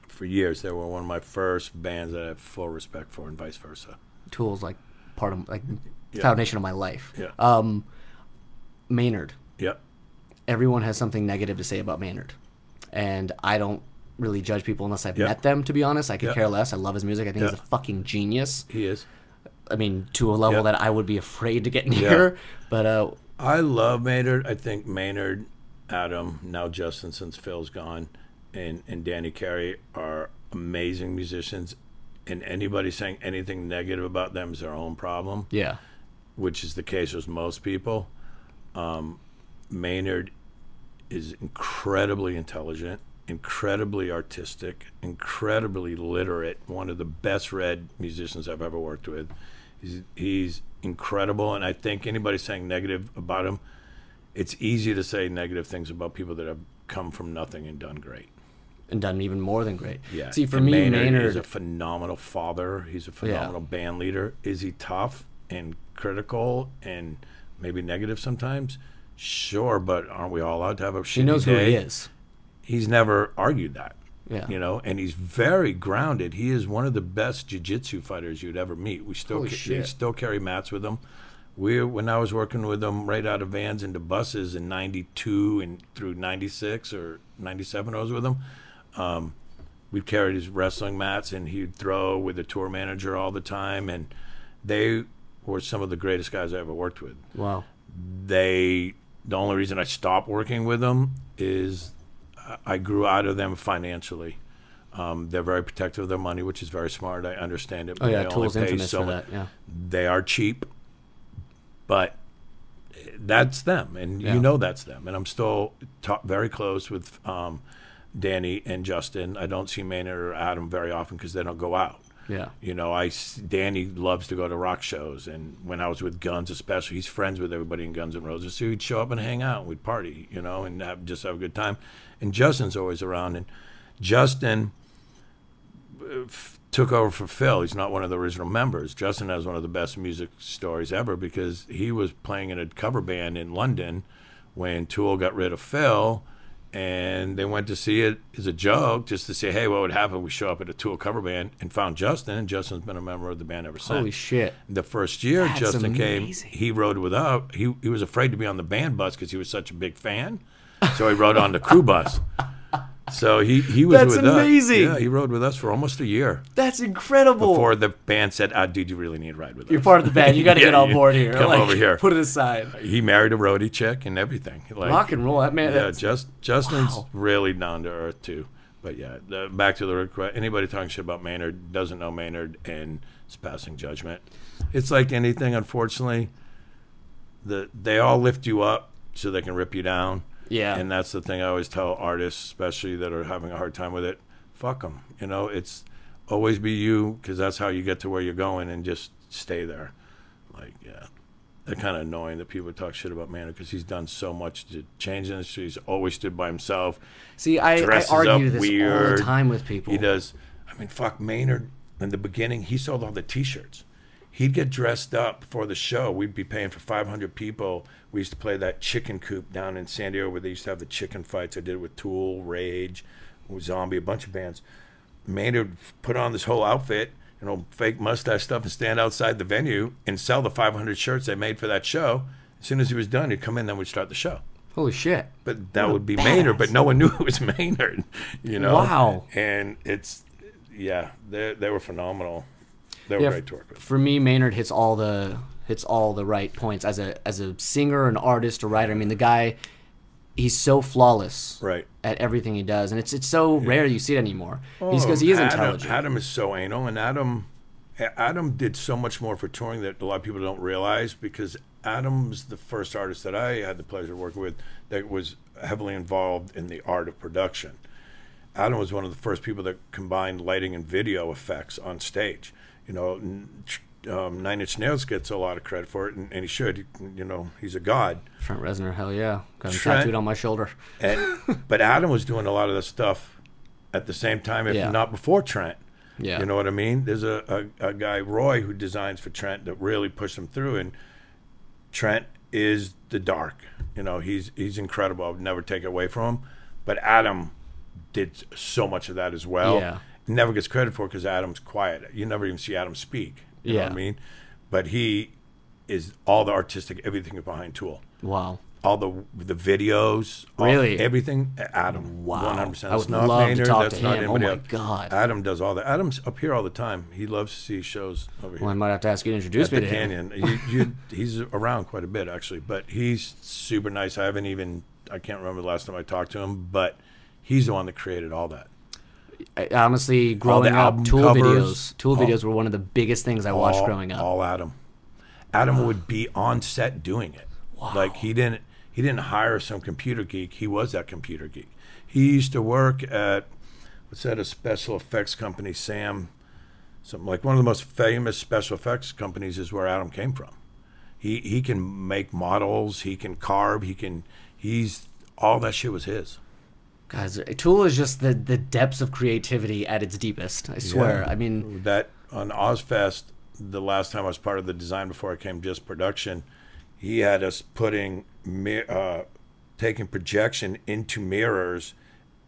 For years, they were one of my first bands that I have full respect for, and vice versa. Tool's like part of the Yeah. foundation of my life. Yeah. Maynard. Yep. Everyone has something negative to say about Maynard, and I don't really judge people unless I've Yep. met them. To be honest, I could Yep. care less. I love his music. I think Yep. he's a fucking genius. He is. I mean, to a level Yep. that I would be afraid to get near. But I love Maynard. I think Maynard, Adam, now Justin since Phil's gone, and Danny Carey are amazing musicians. And anybody saying anything negative about them is their own problem, yeah, which is the case with most people. Maynard is incredibly intelligent, incredibly artistic, incredibly literate, one of the best read musicians I've ever worked with. He's incredible, and I think anybody saying negative about him, it's easy to say negative things about people that have come from nothing and done great. and done even more than great. Yeah. See, for and me, Maynard is Maynard a phenomenal father. He's a phenomenal band leader. Is he tough and critical and maybe negative sometimes? Sure, but aren't we all allowed to have a shitty he knows who day? he is. He's never argued that. Yeah. You know, and he's very grounded. He is one of the best jiu-jitsu fighters you'd ever meet. We still Holy they shit. still carry mats with him. When I was working with him right out of vans into buses in 92 and through 96 or 97 I was with him, we carried his wrestling mats, and he'd throw with the tour manager all the time, and they were some of the greatest guys I ever worked with. Wow. The only reason I stopped working with them is I grew out of them financially. They're very protective of their money, which is very smart. I understand it. Oh But yeah, they only Tool's pay infamous so for much. that. Yeah. They are cheap, but that's them, and Yeah. you know that's them. And I'm still very close with Danny and Justin. I don't see Maynard or Adam very often because they don't go out. Yeah. You know, Danny loves to go to rock shows, and when I was with Guns especially, he's friends with everybody in Guns N' Roses, so he'd show up and hang out, and we'd party, you know, and have a good time. And Justin's always around, and Justin took over for Phil. He's not one of the original members. Justin has one of the best music stories ever because he was playing in a cover band in London when Tool got rid of Phil, and they went to see it as a joke, just to say, hey, what would happen if we show up at a Tool cover band, and found Justin, and Justin's been a member of the band ever since. Holy shit. The first year That's Justin amazing. came, he rode without, he was afraid to be on the band bus because he was such a big fan, so he rode on the crew bus. So he was That's with amazing. us. Yeah, he rode with us for almost a year. That's incredible. Before the band said, dude, you really need to ride with us. You're part of the band. You got to Yeah, get on you board here. come over here. Put it aside. He married a roadie chick and everything. Like, Rock and roll. That man. yeah, that's- Justin's wow. really down to earth too. But yeah, back to the request. Anybody talking shit about Maynard doesn't know Maynard and is passing judgment. It's like anything, unfortunately. They all lift you up so they can rip you down. Yeah. And that's the thing I always tell artists, especially that are having a hard time with it. Fuck them. You know, it's always be you, because that's how you get to where you're going, and just stay there. Like, yeah. They're kind of annoying that people talk shit about Maynard, because he's done so much to change the industry. He's always stood by himself. See, I Dresses argue up this all weird. the time with people. He does. I mean, fuck, Maynard, in the beginning, he sold all the T-shirts. He'd get dressed up for the show. We'd be paying for 500 people. We used to play that chicken coop down in San Diego where they used to have the chicken fights. I did it with Tool, Rage, Zombie, a bunch of bands. Maynard put on this whole outfit, you know, fake mustache stuff, and stand outside the venue and sell the 500 shirts they made for that show. As soon as he was done, he'd come in, then we'd start the show. Holy shit. But that would be Maynard, but no one knew it was Maynard, you know? Wow. And it's, yeah, they were phenomenal. They were great to work with. For me, Maynard hits all the right points as a singer, an artist, a writer. I mean, the guy, he's so flawless Right. at everything he does, and it's so rare you see it anymore. Because he is intelligent. Adam is so anal, and Adam did so much more for touring that a lot of people don't realize, because Adam's the first artist that I had the pleasure of working with that was heavily involved in the art of production. Adam was one of the first people that combined lighting and video effects on stage. You know, Nine Inch Nails gets a lot of credit for it, and he should. You know, he's a god. Trent Reznor, hell yeah. Got him Trent- tattooed on my shoulder. But Adam was doing a lot of the stuff at the same time, if Yeah. not before Trent. Yeah. You know what I mean? There's a guy, Roy, who designs for Trent that really pushed him through, and Trent is the dark. You know, he's incredible. I would never take it away from him. But Adam did so much of that as well. Yeah. Never gets credit for it because Adam's quiet. You never even see Adam speak. You know what I mean? But he is all the artistic, everything behind Tool. Wow. All the videos, Really? everything. Adam, Wow. 100%. I would That's not love to Maynard, talk that's to not him. Oh anybody my else. God. Adam does all that. Adam's up here all the time. He loves to see shows over here. Well, I might have to ask you to introduce At me the to him. Canyon. He's around quite a bit, actually, but he's super nice. I can't remember the last time I talked to him, but he's the one that created all that. Honestly, growing up, album Tool covers, videos were one of the biggest things I watched growing up. All Adam. Adam would be on set doing it. Wow. Like he didn't hire some computer geek. He was that computer geek. He used to work at a special effects company, Something like one of the most famous special effects companies is where Adam came from. He can make models, he can carve, all that shit was his. Guys, Tool is just the depths of creativity at its deepest. I swear. Yeah. I mean, that on Ozfest, the last time I was part of the design before I came just production, he had us taking projection into mirrors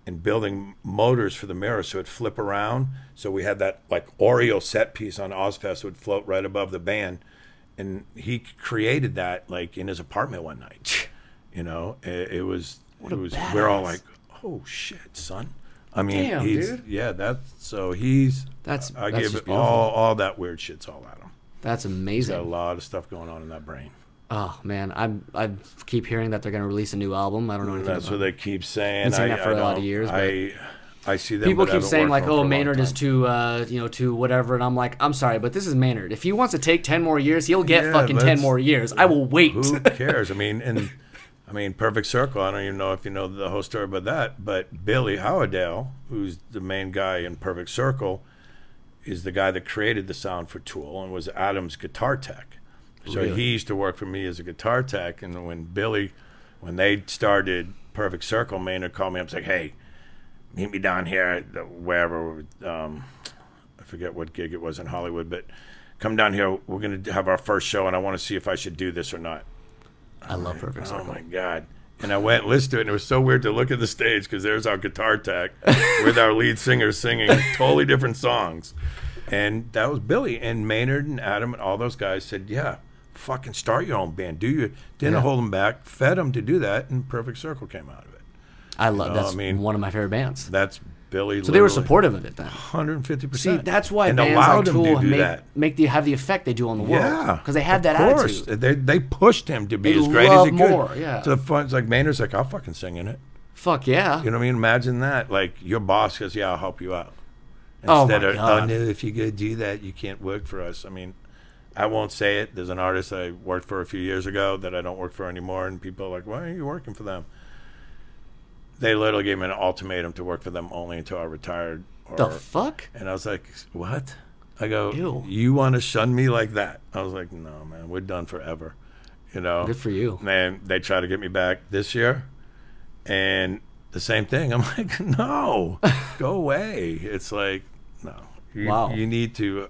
and building motors for the mirror so it'd flip around. So we had that like Oreo set piece on Ozfest would float right above the band, and he created that like in his apartment one night. You know, it was we're all like, oh shit, son. I mean, damn, dude. Yeah, I that's give just it beautiful. all that weird shit's all at him. That's He's amazing. got a lot of stuff going on in that brain. Oh man, I keep hearing that they're going to release a new album. I don't know anything That's about what it. they keep saying. Been saying that for a lot of years, I see them. People but I keep haven't saying worked like, for them "Oh, for a long Maynard is time. too whatever," and I'm like, "I'm sorry, but this is Maynard. If he wants to take 10 more years, he'll get Yeah, fucking 10 that's- more years. I will wait." Who cares? I mean, Perfect Circle. I don't even know if you know the whole story about that, but Billy Howardale, who's the main guy in Perfect Circle, is the guy that created the sound for Tool and was Adam's guitar tech. So Really? he used to work for me as a guitar tech, and when they started Perfect Circle, Maynard called me up and was like, "Hey, meet me down here at wherever, I forget what gig it was in Hollywood, but come down here. We're going to have our first show, and I want to see if I should do this or not." I love Perfect Circle. Oh my God! And I went and listened to it, and it was so weird to look at the stage because there's our guitar tech with our lead singer singing totally different songs. And that was Billy. And Maynard and Adam and all those guys said, yeah, fucking start your own band. Didn't hold them back, fed them to do that, and Perfect Circle came out of it. I love that's one of my favorite bands. That's Billy. So they were supportive of it then. 150%. See, that's why bands like Tool have the effect they do on the world. Yeah, because they had that attitude. They pushed him to be as great as he could. More, yeah. To the fun, it's like Maynard's like, I'll fucking sing in it. Fuck yeah. You know what I mean? Imagine that. Like your boss goes, yeah, I'll help you out. Instead of, oh no, if you go do that, you can't work for us. I mean, I won't say it. There's an artist I worked for a few years ago that I don't work for anymore, and people are like, why are you working for them? They literally gave me an ultimatum to work for them only until I retired. The fuck? And I was like, what? I go, ew. You want to shun me like that? I was like, no, man, we're done forever. You know? Good for you. And they tried to get me back this year, and the same thing. I'm like, no, go away. It's like, no. You need to,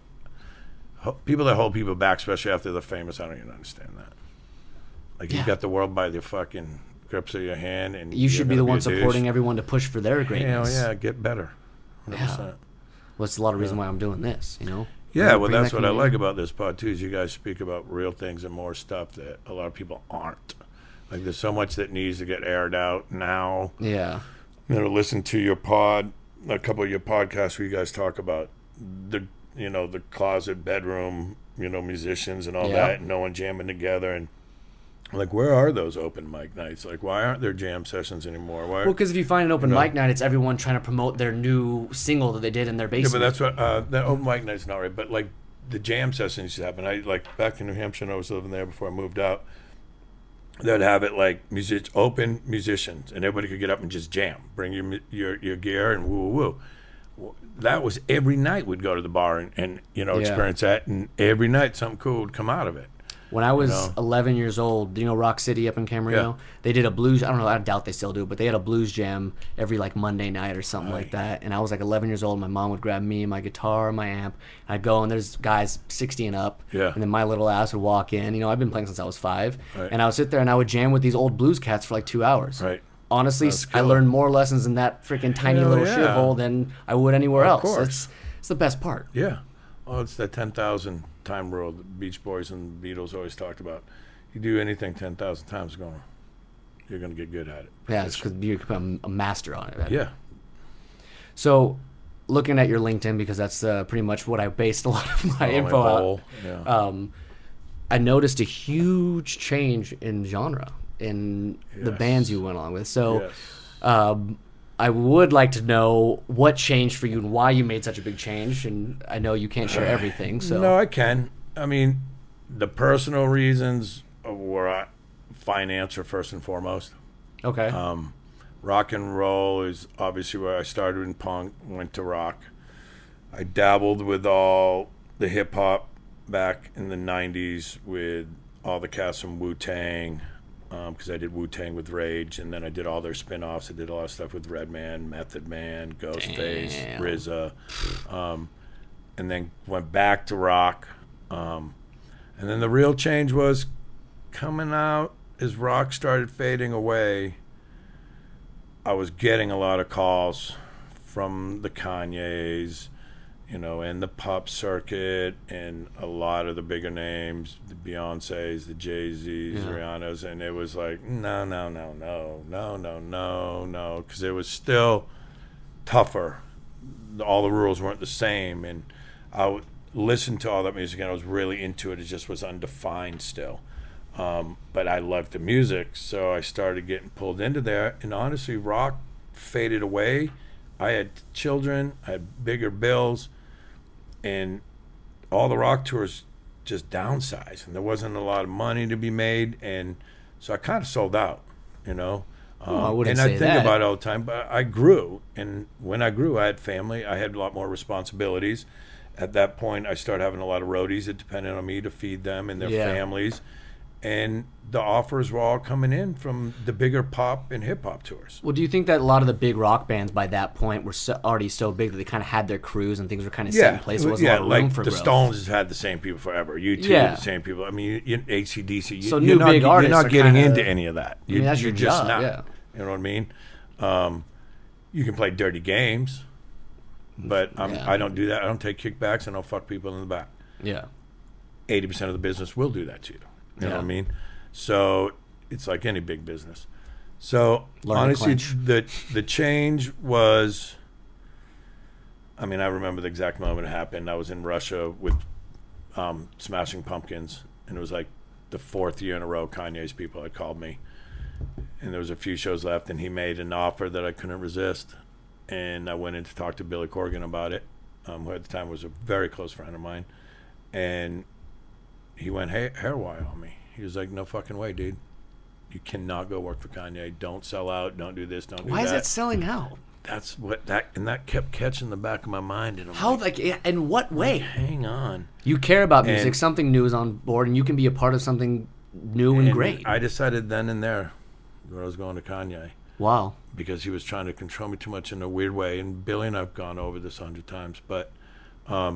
people that hold people back, especially after they're famous, I don't even understand that. Like, you've got the world by the fucking grips of your hand, and you should be the one supporting everyone to push for their greatness. Yeah, get better. 100%. Yeah. Well, that's a lot of reason why I'm doing this, you know? Yeah, well, that's what I like about this pod, too, is you guys speak about real things and more stuff that a lot of people aren't. Like, there's so much that needs to get aired out now. Yeah. You know, listen to your pod, a couple of your podcasts where you guys talk about the closet, bedroom, musicians and all that, and no one jamming together. And, like, where are those open mic nights? Like, why aren't there jam sessions anymore? Well, because if you find an open mic night, it's everyone trying to promote their new single that they did in their basement. Yeah, but that's what, that open mic night's not right. But, like, the jam sessions used to happen. Back in New Hampshire, I was living there before I moved out. They'd have it like open musicians, and everybody could get up and just jam. Bring your gear and woo. That was every night we'd go to the bar and experience that, and every night something cool would come out of it. When I was 11 years old, Rock City up in Camarillo? Yeah. They did a blues, I don't know, I doubt they still do, but they had a blues jam every like Monday night or something like that. And I was like 11 years old. My mom would grab me and my guitar and my amp. And I'd go, and there's guys 60 and up. Yeah. And then my little ass would walk in. I've been playing since I was 5. Right. And I would sit there and I would jam with these old blues cats for like 2 hours. Right. Honestly, I learned more lessons in that freaking tiny little shithole than I would anywhere else. Of course. It's the best part. Yeah. Oh, it's that 10,000 time rule the Beach Boys and the Beatles always talked about. You do anything 10,000 times, you're going to get good at it. Yeah, it's because you become a master on it. Yeah. So, looking at your LinkedIn, because that's pretty much what I based a lot of my info on. Yeah. I noticed a huge change in genre in the bands you went along with. So, I would like to know what changed for you and why you made such a big change. And I know you can't share everything. So no, I can. I mean, the personal reasons were finance are first and foremost. Okay. Rock and roll is obviously where I started in punk, went to rock. I dabbled with all the hip hop back in the 90s with all the cats from Wu-Tang. Because I did Wu-Tang with Rage, and then I did all their spin-offs. I did a lot of stuff with Redman, Method Man, Ghostface, RZA, and then went back to rock. And then the real change was coming out as rock started fading away. I was getting a lot of calls from the Kanyes, and the pop circuit, and a lot of the bigger names, the Beyoncés, the Jay-Z's, Rihanna's, and it was like, no, because it was still tougher. All the rules weren't the same, and I would listen to all that music, and I was really into it. It just was undefined still. But I loved the music, so I started getting pulled into there, and honestly, rock faded away. I had children, I had bigger bills, and all the rock tours just downsized, and there wasn't a lot of money to be made, and so I kind of sold out, I wouldn't say I think about it all the time, but I grew, and when I grew, I had family, I had a lot more responsibilities. At that point, I started having a lot of roadies that depended on me to feed them and their families, And the offers were all coming in from the bigger pop and hip hop tours. Well, do you think that a lot of the big rock bands by that point were already so big that they kind of had their crews and things were kind of set in place? There wasn't a lot of room for the growth. Stones has had the same people forever. U2, the same people. I mean, AC/DC. So new big artists you're not getting kinda, into any of that. I mean, that's your just job, not. yeah. You know what I mean? You can play dirty games, but I don't do that. I don't take kickbacks and I don't fuck people in the back. Yeah. 80% of the business will do that to you. You know what I mean? So it's like any big business. So honestly, the change was, I mean, I remember the exact moment it happened. I was in Russia with Smashing Pumpkins, and it was like the 4th year in a row Kanye's people had called me. And there was a few shows left, and he made an offer that I couldn't resist. And I went in to talk to Billy Corgan about it, who at the time was a very close friend of mine. And he went hair wire on me. He was like, no fucking way, dude. You cannot go work for Kanye. Don't sell out. Don't do this. Don't do that. Why is it selling out? That's what that kept catching the back of my mind. And I'm how, like, in what way? Hang on. You care about music. Something new is on board, and you can be a part of something new and great. I decided then and there that I was going to Kanye. Wow. Because he was trying to control me too much in a weird way. And Billy and I've gone over this 100 times. But I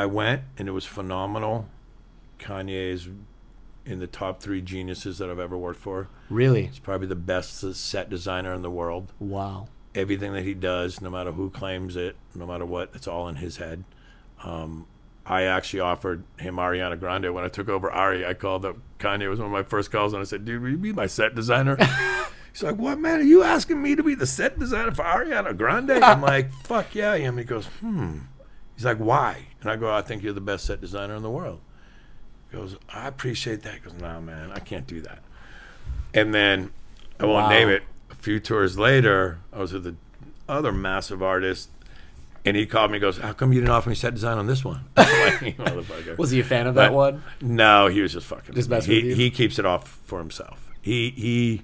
went, and it was phenomenal. Kanye is in the top 3 geniuses that I've ever worked for. Really? He's probably the best set designer in the world. Wow. Everything that he does, no matter who claims it, no matter what, it's all in his head. I actually offered him Ariana Grande. When I took over Ari, I called up Kanye. It was one of my first calls, and I said, dude, will you be my set designer? He's like, what, man? Are you asking me to be the set designer for Ariana Grande? I'm like, fuck yeah, I am. He goes, He's like, why? And I go, I think you're the best set designer in the world. He goes, I appreciate that. He goes, no, man, I can't do that. And then, I won't name it, a few tours later, I was with the other massive artist, and he called me and goes, how come you didn't offer me set design on this one? I'm like, motherfucker. Was he a fan of that one? No, he was just fucking. Just messing with you? He keeps it off for himself. The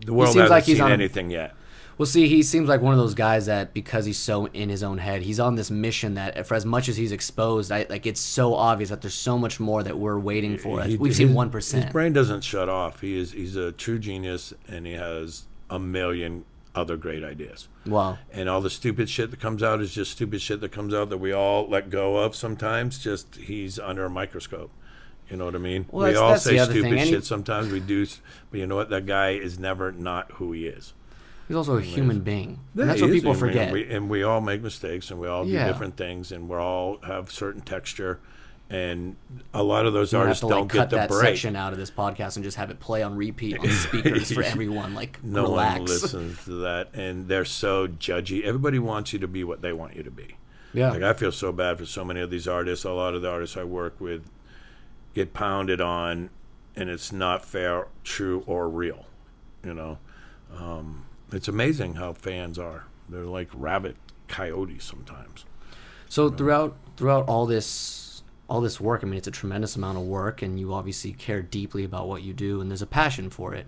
world hasn't like he's seen on anything yet. Well, see, he seems like one of those guys that because he's so in his own head, he's on this mission that for as much as he's exposed, like it's so obvious that there's so much more that we're waiting for. We've seen 1%. His brain doesn't shut off. He's a true genius, and he has a million other great ideas. Wow. And all the stupid shit that comes out is just stupid shit that comes out that we all let go of sometimes. Just he's under a microscope. You know what I mean? Well, we all say stupid shit sometimes. We do. But you know what? That guy is never not who he is. He's also a human being. And that's what people forget. And we all make mistakes, and we all do different things, and we all have certain texture. And a lot of those artists don't get the break. Cut that section out of this podcast and just have it play on repeat on speakers for everyone. Like, no relax. one listens to that, and they're so judgy. Everybody wants you to be what they want you to be. Yeah. Like, I feel so bad for so many of these artists. A lot of the artists I work with get pounded on, and it's not fair, true, or real. You know, it's amazing how fans are. They're like rabid coyotes sometimes. So throughout all this work, I mean, it's a tremendous amount of work, and you obviously care deeply about what you do, and there's a passion for it.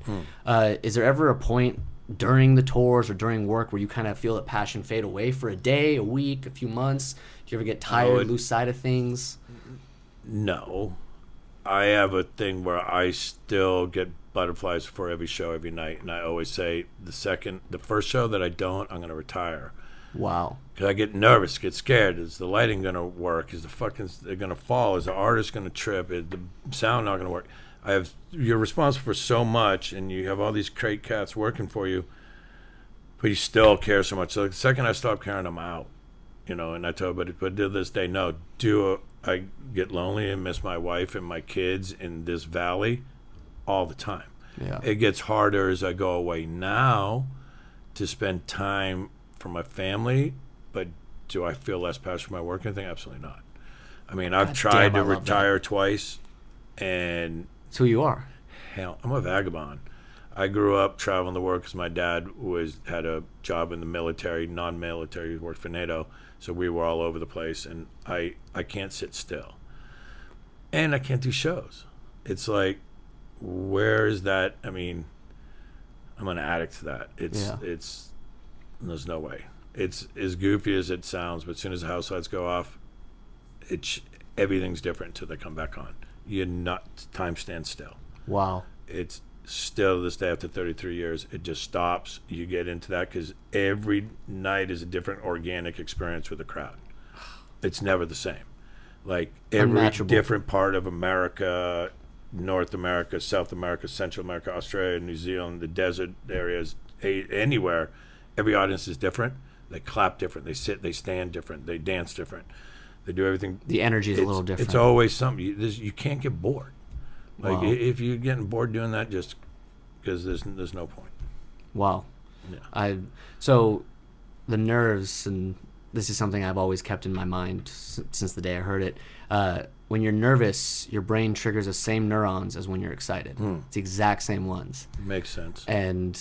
Is there ever a point during the tours or during work where you kind of feel that passion fade away for a day, a week, a few months? Do you ever get tired, lose sight of things? No. I have a thing where I still get butterflies before every show every night, and I always say the first show that I don't, I'm going to retire. Wow. Because I get nervous, get scared. Is the lighting going to work? Is they're going to fall? Is the artist going to trip? Is the sound not going to work? You're responsible for so much, and you have all these great cats working for you, but you still care so much. So the second I stop caring, I'm out. You know, and I tell everybody, but to this day, no, I get lonely and miss my wife and my kids in this valley all the time. Yeah. It gets harder as I go away now to spend time for my family, but do I feel less passion for my work? I think absolutely not. I mean, I've tried to retire twice, and it's who you are. Hell, I'm a vagabond. I grew up traveling the world because my dad had a job in the military, non-military, he worked for NATO, so we were all over the place, and I can't sit still. And I can't do shows. It's like, where is that? I mean, I'm an addict to that. There's no way. It's as goofy as it sounds, but as soon as the house lights go off, everything's different until they come back on. You're not, time stands still. Wow. It's still this day after 33 years. It just stops. You get into that because every night is a different organic experience with the crowd. It's never the same. Like every different part of America, North America, South America, Central America, Australia, New Zealand, the desert areas, anywhere, every audience is different. They clap different. They sit, they stand different. They dance different. They do everything. The energy is a little different. It's always something. You can't get bored. Like if you're getting bored doing that, just because there's no point. Wow. Yeah. So the nerves, and this is something I've always kept in my mind since the day I heard it. When you're nervous, your brain triggers the same neurons as when you're excited. It's the exact same ones. Makes sense. And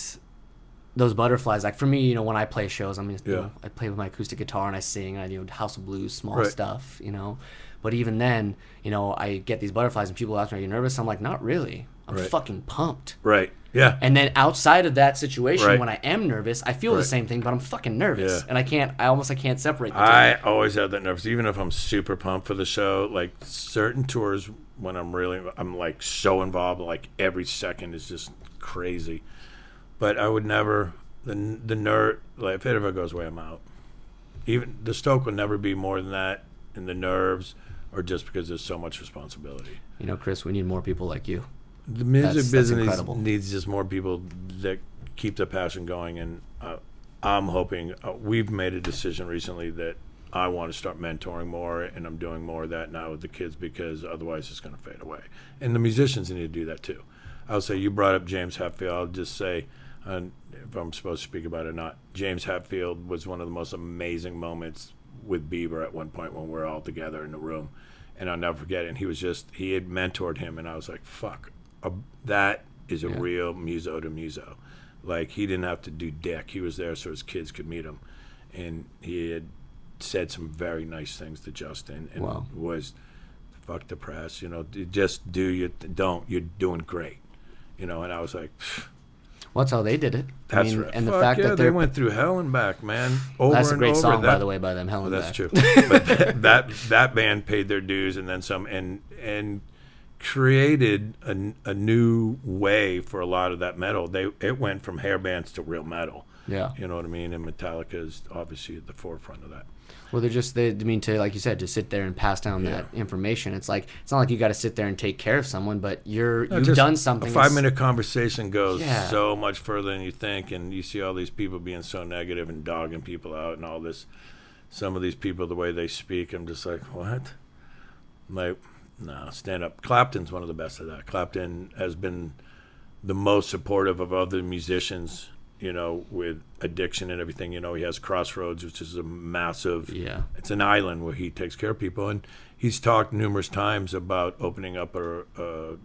those butterflies, like for me, you know, when I play shows, I mean, you know, I play with my acoustic guitar and I sing, and I do House of Blues, small stuff, you know. But even then, you know, I get these butterflies and people ask me, "Are you nervous?" I'm like, "Not really. I'm fucking pumped." Right. Yeah. And then outside of that situation, when I am nervous, I feel the same thing, but I'm fucking nervous, and I can't separate the two. I always have that nervous, even if I'm super pumped for the show. Like certain tours, when I'm like so involved, like every second is just crazy. But I would never the nerve. Like if it ever goes away, I'm out. Even the stoke will never be more than that, and the nerves, or just because there's so much responsibility. You know, Chris, we need more people like you. The music business needs just more people that keep the passion going, and I'm hoping we've made a decision recently that I want to start mentoring more, and I'm doing more of that now with the kids because otherwise it's going to fade away. And the musicians need to do that too. I'll say you brought up James Hetfield. I'll just say, if I'm supposed to speak about it or not, James Hetfield was one of the most amazing moments with Bieber at one point when we were all together in the room, and I'll never forget it. And he had mentored him, and I was like, fuck. That is a real muso to muso. Like, he didn't have to do dick. He was there so his kids could meet him. And he had said some very nice things to Justin. And was, fuck the press, you know, just do your, don't, you're doing great. You know, and I was like, pfft. Well, that's how they did it. That's right. And the fact that they went through hell and back, man. Over that's a great over. song, by the way, by them, Hell and Back. That's true. But that band paid their dues and then some, and created a new way for a lot of that metal. It went from hair bands to real metal. Yeah, you know what I mean. And Metallica is obviously at the forefront of that. Well, they mean to, like you said, to sit there and pass down that information. It's like, it's not like you got to sit there and take care of someone, but you've done something. A 5-minute conversation goes so much further than you think, and you see all these people being so negative and dogging people out and all this. Some of these people, the way they speak, I'm just like, what? Like, no, stand up. Clapton's one of the best of that. Clapton has been the most supportive of other musicians, you know, with addiction and everything. You know, he has Crossroads, which is a massive, it's an island where he takes care of people. And he's talked numerous times about opening up a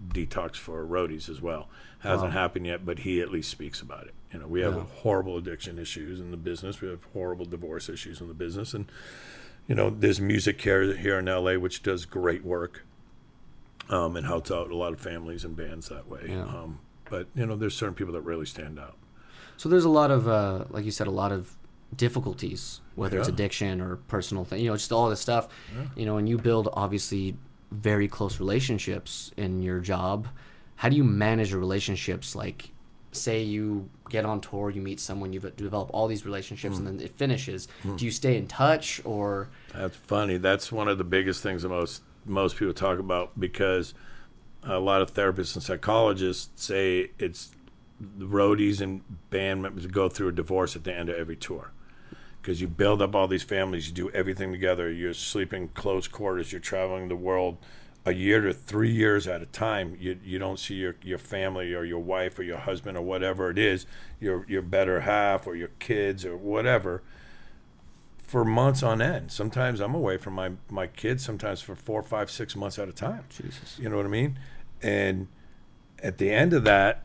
detox for roadies as well. Hasn't happened yet, but he at least speaks about it. You know, we have horrible addiction issues in the business. We have horrible divorce issues in the business. And, you know, there's Music Care here in L.A., which does great work and helps out a lot of families and bands that way. Yeah. But, you know, there's certain people that really stand out. So there's a lot of, like you said, a lot of difficulties, whether it's addiction or personal thing, you know, just all this stuff, you know, and you build obviously very close relationships in your job. How do you manage your relationships? Like, say you get on tour, you meet someone, you develop all these relationships, and then it finishes. Do you stay in touch, or? That's funny. That's one of the biggest things that most people talk about, because a lot of therapists and psychologists say it's the roadies and band members go through a divorce at the end of every tour, because you build up all these families, you do everything together, you're sleeping close quarters, you're traveling the world a year to 3 years at a time. You don't see your family or your wife or your husband or whatever it is, your better half or your kids or whatever, for months on end. Sometimes I'm away from my kids, sometimes for 4, 5, 6 months at a time. Jesus. You know what I mean? And at the end of that,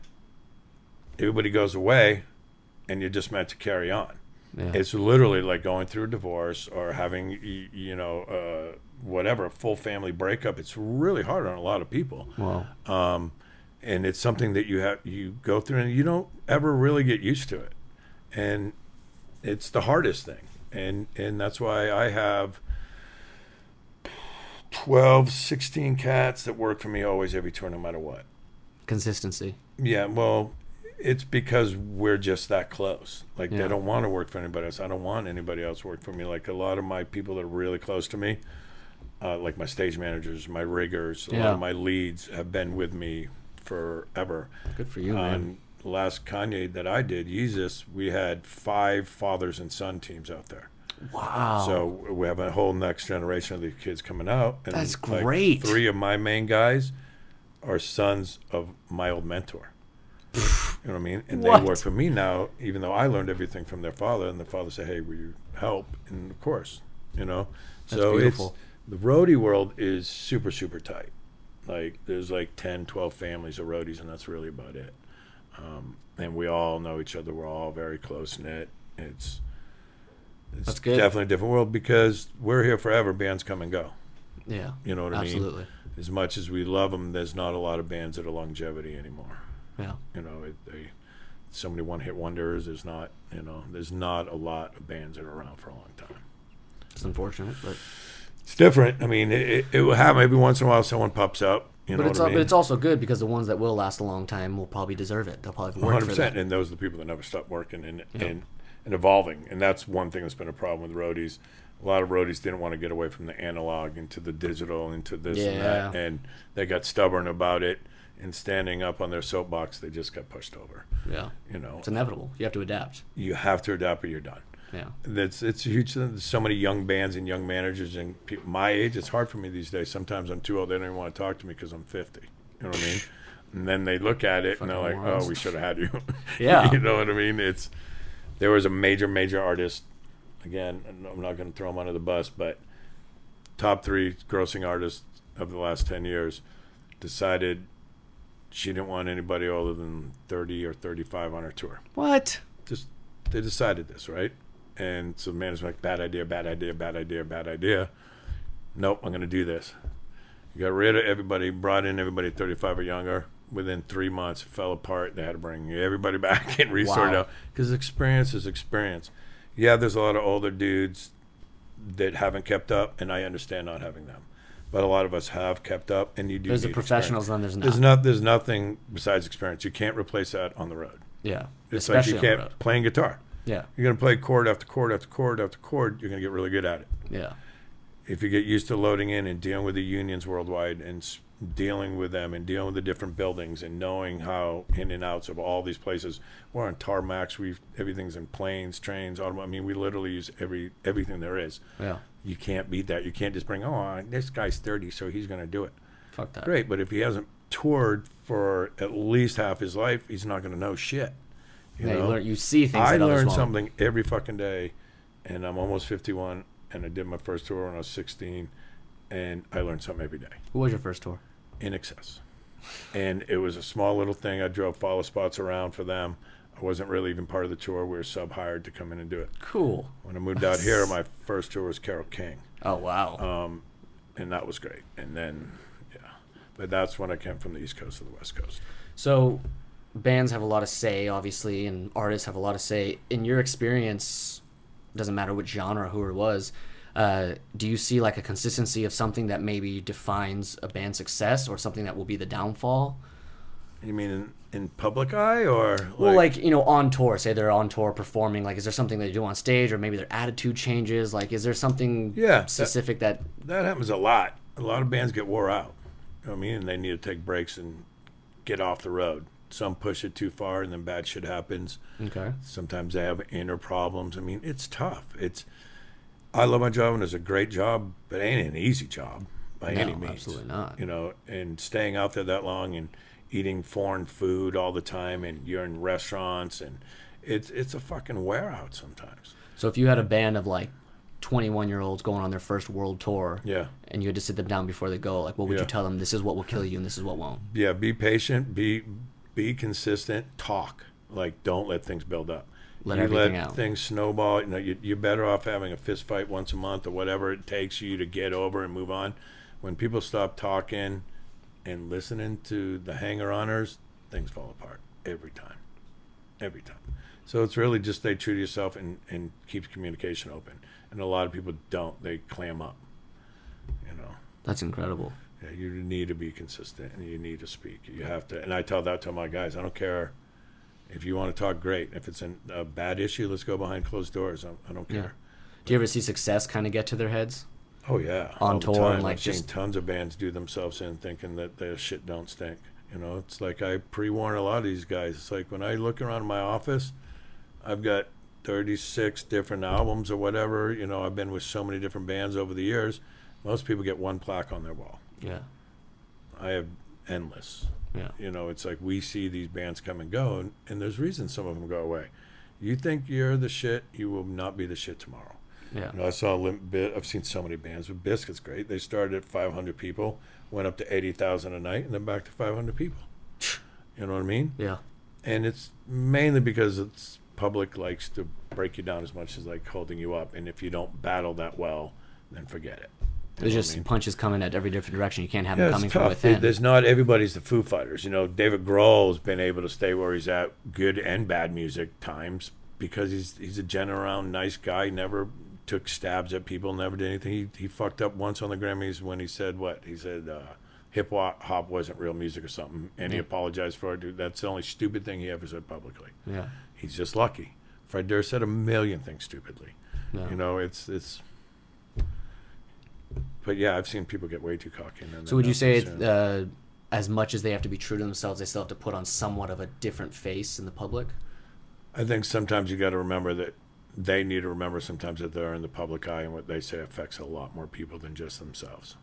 everybody goes away, and you're just meant to carry on. Yeah. It's literally like going through a divorce or having, you know, whatever, a full family breakup. It's really hard on a lot of people. Wow. And it's something that you go through, and you don't ever really get used to it. And it's the hardest thing. And that's why I have 12, 16 cats that work for me always every tour, no matter what. Consistency. Yeah, well, it's because we're just that close. Like, Yeah. they don't want to work for anybody else. I don't want anybody else to work for me. Like, a lot of my people that are really close to me, like my stage managers, my riggers, a lot Yeah. of my leads have been with me forever. Good for you, man. The last Kanye that I did, Yeezus, we had 5 fathers and son teams out there. Wow. So we have a whole next generation of these kids coming out. And That's like, great. 3 of my main guys are sons of my old mentor. You know what I mean? And What? they work for me now, even though I learned everything from their father. And the father said, "Hey, will you help?" And of course, you know. That's So beautiful. the roadie world is super, super tight. Like, there's like 10, 12 families of roadies, and that's really about it. And we all know each other. We're all very close knit. It's That's good. definitely a different world because we're here forever. Bands come and go. Yeah. You know what I mean? Absolutely. As much as we love them, there's not a lot of bands that are longevity anymore. Yeah. You know, so many one-hit wonders. There's not a lot of bands that are around for a long time. It's unfortunate, but It's different. I mean, it will happen every once in a while. Someone pops up. You know what I mean? but it's also good because the ones that will last a long time will probably deserve it. They'll probably work for 100%. that. And those are the people that never stop working and Yeah. and evolving. And that's one thing that's been a problem with roadies. A lot of roadies didn't want to get away from the analog into the digital, into this and that. Yeah. And they got stubborn about it. And standing up on their soapbox, they just got pushed over. Yeah. You know, It's inevitable. You have to adapt. you have to adapt or you're done. Yeah. It's a huge thing. There's so many young bands and young managers and people my age. It's hard for me these days. Sometimes I'm too old. They don't even want to talk to me because I'm 50. You know what I mean? And then they look at it and they're like, Fucking morons. "Oh, we should have had you." Yeah. You know what I mean? There was a major artist. Again, I'm not going to throw him under the bus, but top 3 grossing artists of the last 10 years decided she didn't want anybody older than 30 or 35 on her tour. What? They decided this, right? And so the manager's like, bad idea. Nope, I'm going to do this. You got rid of everybody, brought in everybody 35 or younger. Within 3 months, it fell apart. They had to bring everybody back and resort Wow. out. Because experience is experience. Yeah, there's a lot of older dudes that haven't kept up, and I understand not having them. But a lot of us have kept up, and you do There's the need professionals experience. and there's not. There's nothing besides experience. You can't replace that on the road. Yeah. It's Especially like you on the can't road. playing guitar. Yeah. You're going to play chord after chord after chord after chord. You're going to get really good at it. Yeah. If you get used to loading in and dealing with the unions worldwide and dealing with them and dealing with the different buildings and knowing how in and outs of all these places, we're on tarmacs. Everything's in planes, trains, automobiles. I mean, we literally use everything there is. Yeah. You can't beat that. You can't just bring, this guy's 30, so he's going to do it. Fuck that. Great, but if he hasn't toured for at least half his life, he's not going to know shit. Yeah, you see things I that others learn won't. something every fucking day, and I'm almost 51, and I did my first tour when I was 16, and I learned something every day. Who was your first tour? In excess. And it was a small little thing. I drove follow spots around for them. I wasn't really even part of the tour. We were sub-hired to come in and do it. Cool. When I moved out here, my first tour was Carole King. Oh, wow. And that was great. And then, yeah. But that's when I came from the East Coast to the West Coast. So bands have a lot of say, obviously, and artists have a lot of say. In your experience, doesn't matter which genre or who it was, do you see like a consistency of something that maybe defines a band's success or something that will be the downfall? You mean in public eye or? Well, like, on tour, say they're on tour performing, like, is there something they do on stage or maybe their attitude changes? Like, is there something specific that happens a lot. A lot of bands get wore out. You know what I mean? And they need to take breaks and get off the road. Some push it too far and then bad shit happens. Okay. Sometimes they have inner problems. I mean, it's tough. I love my job and it's a great job, but it ain't an easy job by any means. Absolutely not. And staying out there that long and eating foreign food all the time and you're in restaurants and it's a fucking wear out sometimes. So if you had a band of like 21-year-olds going on their first world tour, yeah, and you had to sit them down before they go, like, what would you tell them? This is what will kill you and this is what won't. Yeah, be patient, be consistent, talk. Like, don't let things build up. Let things snowball. You're better off having a fist fight once a month or whatever it takes you to get over and move on. When people stop talking and listening to the hanger-oners, things fall apart every time. Every time. So it's really just stay true to yourself and keep communication open. And a lot of people don't. They clam up. That's incredible. Yeah, you need to be consistent, and you need to speak. You have to, and I tell that to my guys. I don't care if you want to talk. Great. If it's a bad issue, let's go behind closed doors. I don't care. Yeah. Do you ever see success kind of get to their heads? Oh yeah, on all tour the time. and like I've seen just tons of bands do themselves in thinking that their shit don't stink. You know, it's like I pre-warn a lot of these guys. It's like when I look around my office, I've got 36 different albums or whatever. You know, I've been with so many different bands over the years. Most people get one plaque on their wall. yeah, I have endless. yeah, You know, it's like we see these bands come and go, and there's reasons some of them go away. You think you're the shit, you will not be the shit tomorrow. yeah. You know, I saw I've seen so many bands with Biscuits. Great. They started at 500 people, went up to 80,000 a night, and then back to 500 people. You know what I mean? Yeah. And it's mainly because it's public likes to break you down as much as like holding you up. And if you don't battle that well, then forget it. There's just punches coming at every different direction. You can't have them it's coming tough. from within. There's not everybody's the Foo Fighters. You know, David Grohl's been able to stay where he's at, good and bad music times, because he's a gen-around nice guy. Never took stabs at people. Never did anything. He fucked up once on the Grammys when he said what? He said hip hop wasn't real music or something, and he apologized for it. Dude, that's the only stupid thing he ever said publicly. Yeah. He's just lucky. Fred Durst said a million things stupidly. Yeah. You know, it's. But yeah, I've seen people get way too cocky. And So would you say as much as they have to be true to themselves, they still have to put on somewhat of a different face in the public? I think sometimes you got to remember that they need to remember sometimes that they're in the public eye, and what they say affects a lot more people than just themselves.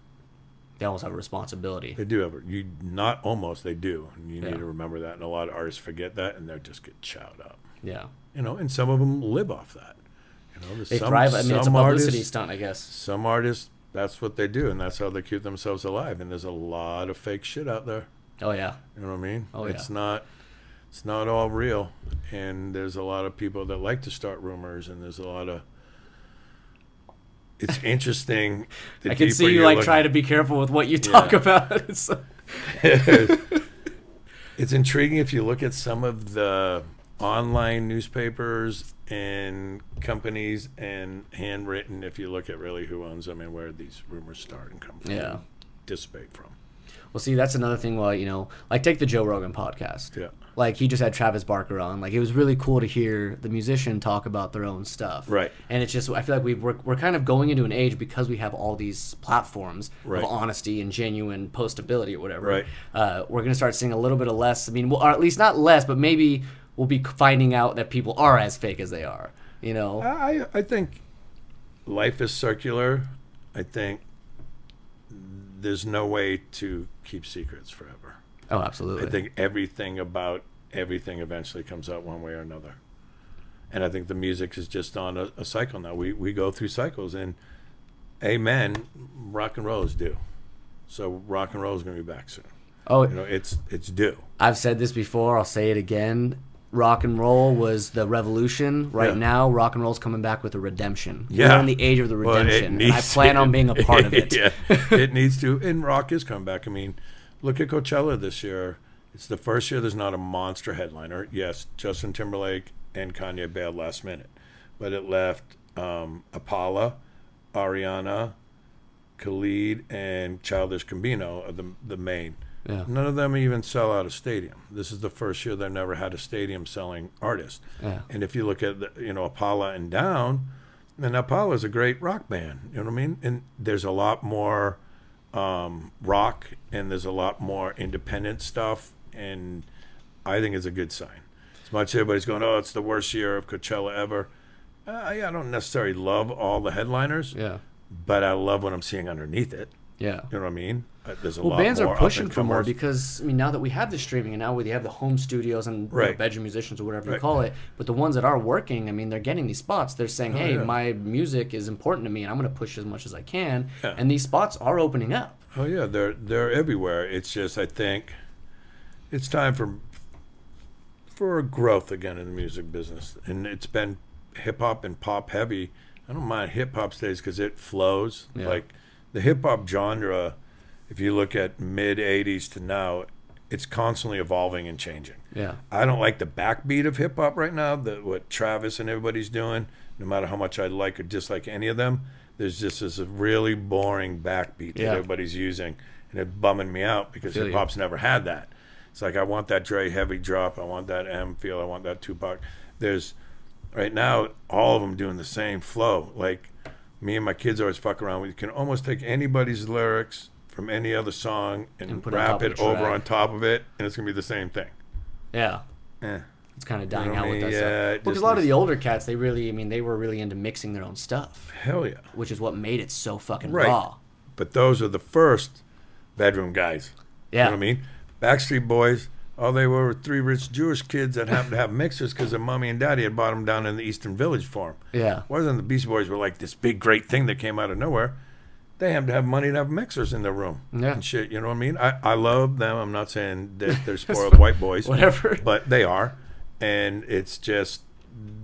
They almost have a responsibility. They do have not almost, they do. And you Yeah. need to remember that. And a lot of artists forget that, and they just get chowed up. Yeah. You know, and some of them live off that. You know, They thrive. I mean, it's a publicity stunt, I guess. Some artists, that's what they do, and that's how they keep themselves alive. And there's a lot of fake shit out there. Oh, yeah. You know what I mean? Oh, it's not all real. And there's a lot of people that like to start rumors, and there's a lot of. It's interesting. I can see you like try to be careful with what you talk about. It's intriguing if you look at some of the online newspapers and companies and handwritten. If you look at really who owns them and where these rumors start and come from, Yeah. dissipate from. Well, see, that's another thing. Well, you know, like take the Joe Rogan podcast. Yeah. Like he just had Travis Barker on. Like it was really cool to hear the musician talk about their own stuff. Right. And it's just I feel like we're kind of going into an age because we have all these platforms Right. of honesty and genuine postability or whatever. Right. We're gonna start seeing a little bit of less. I mean, or at least not less, but maybe we'll be finding out that people are as fake as they are. You know. I think life is circular. I think there's no way to keep secrets forever. Oh, absolutely. I think everything about everything eventually comes out one way or another. And I think the music is just on a cycle now. We go through cycles, and amen, rock and roll is due. So rock and roll is going to be back soon. Oh, You know, it's due. I've said this before. I'll say it again. Rock and roll was the revolution. Right Yeah. now, rock and roll's coming back with a redemption. Yeah. We're in the age of the Well, it redemption. and I needs plan to. on being a part of it. Yeah, it needs to. And rock is coming back. I mean, look at Coachella this year. It's the first year there's not a monster headliner. Yes, Justin Timberlake and Kanye bailed last minute. But it left Apala, Ariana, Khalid, and Childish Gambino are the main. Yeah. None of them even sell out a stadium. This is the first year they've never had a stadium selling artist. Yeah. And if you look at Apala and Down, and Apala is a great rock band. You know what I mean? And there's a lot more rock, and there's a lot more independent stuff, and I think it's a good sign. As much as everybody's going, oh, it's the worst year of Coachella ever. I don't necessarily love all the headliners, Yeah. but I love what I'm seeing underneath it. Yeah. You know what I mean? There's a Well, lot bands more are pushing for more up-and-comers. because, I mean, now that we have the streaming and now we have the home studios and Right. bedroom musicians or whatever you Right. call it, but the ones that are working, I mean, they're getting these spots. They're saying, Oh, hey, yeah. my music is important to me and I'm going to push as much as I can. Yeah. And these spots are opening up. Oh yeah, they're everywhere. It's just I think it's time for a growth again in the music business, and it's been hip hop and pop heavy. I don't mind hip hop stays because it flows. Yeah. Like the hip hop genre, if you look at mid '80s to now, it's constantly evolving and changing. Yeah. I don't like the backbeat of hip hop right now. What Travis and everybody's doing, no matter how much I like or dislike any of them, there's just this really boring backbeat that everybody's using, and it's bumming me out because hip hop's never had that. It's like, I want that Dre heavy drop, I want that M feel, I want that Tupac. There's right now all of them doing the same flow. Like, me and my kids always fuck around. We can almost take anybody's lyrics from any other song and wrap it over on top of it, and it's gonna be the same thing. Yeah. Yeah. It's kind of dying out with that Yeah, stuff. Because a lot of the older cats, they really, I mean, they were really into mixing their own stuff. Hell yeah. Which is what made it so fucking raw. But those are the first bedroom guys. Yeah. You know what I mean? Backstreet Boys, all they were 3 rich Jewish kids that happened to have mixers because their mommy and daddy had bought them down in the Eastern Village for them. Yeah. It wasn't the Beastie Boys were like this big, great thing that came out of nowhere. They happened to have money to have mixers in their room. Yeah. And shit, you know what I mean? I love them. I'm not saying that they're spoiled white boys. Whatever. But they are. And it's just,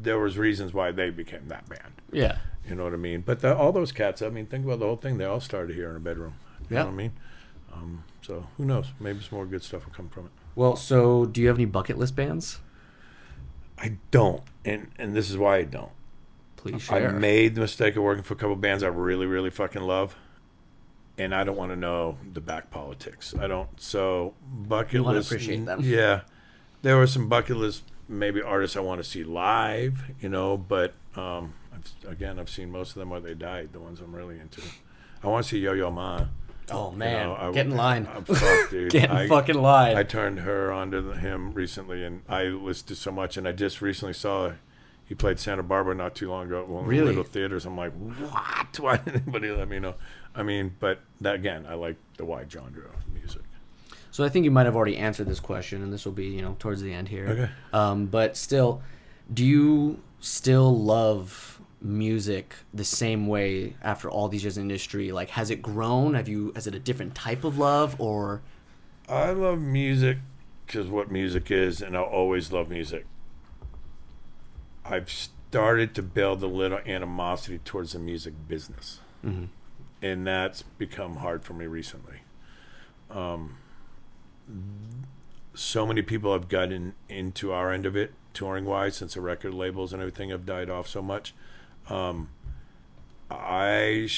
there was reasons why they became that band. Yeah. You know what I mean? But all those cats, I mean, think about the whole thing. They all started here in a bedroom. You know what I mean? So who knows? Maybe some more good stuff will come from it. Well, so do you have any bucket list bands? I don't. And this is why I don't. Please share. I made the mistake of working for a couple of bands I really, really fucking love. And I don't want to know the back politics. I don't. So bucket you want list. to appreciate them. Yeah. There were some bucket list maybe artists I want to see live, you know, but I've seen most of them where they died, the ones I'm really into. I want to see Yo-Yo Ma. Oh, man. You know, Get in line. I'm fucked, dude. Get in fucking line. I turned her onto him recently, and I listened to so much, and I just recently saw he played Santa Barbara not too long ago at one of the little theaters. I'm like, what? Why didn't anybody let me know? I mean, but that, again, I like the wide genre of music. So I think you might have already answered this question, and this will be, you know, towards the end here. Okay. But still, do you still love music the same way after all these years in the industry? Like, has it grown? Is it a different type of love, or? I love music because what music is, and I'll always love music. I've started to build a little animosity towards the music business, and that's become hard for me recently. So many people have gotten into our end of it, touring wise, since the record labels and everything have died off so much. I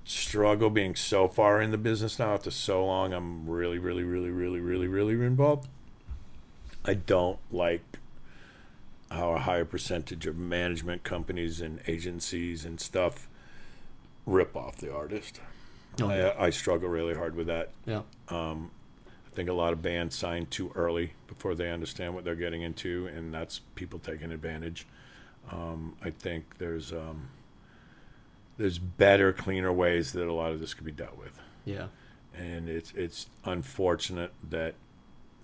struggle being so far in the business now after so long. I'm really, really, really, really, really, really involved. I don't like how a higher percentage of management companies and agencies and stuff rip off the artist. I struggle really hard with that. Yeah. I think a lot of bands sign too early before they understand what they're getting into, and that's people taking advantage. I think there's better, cleaner ways that a lot of this could be dealt with. Yeah. And it's unfortunate that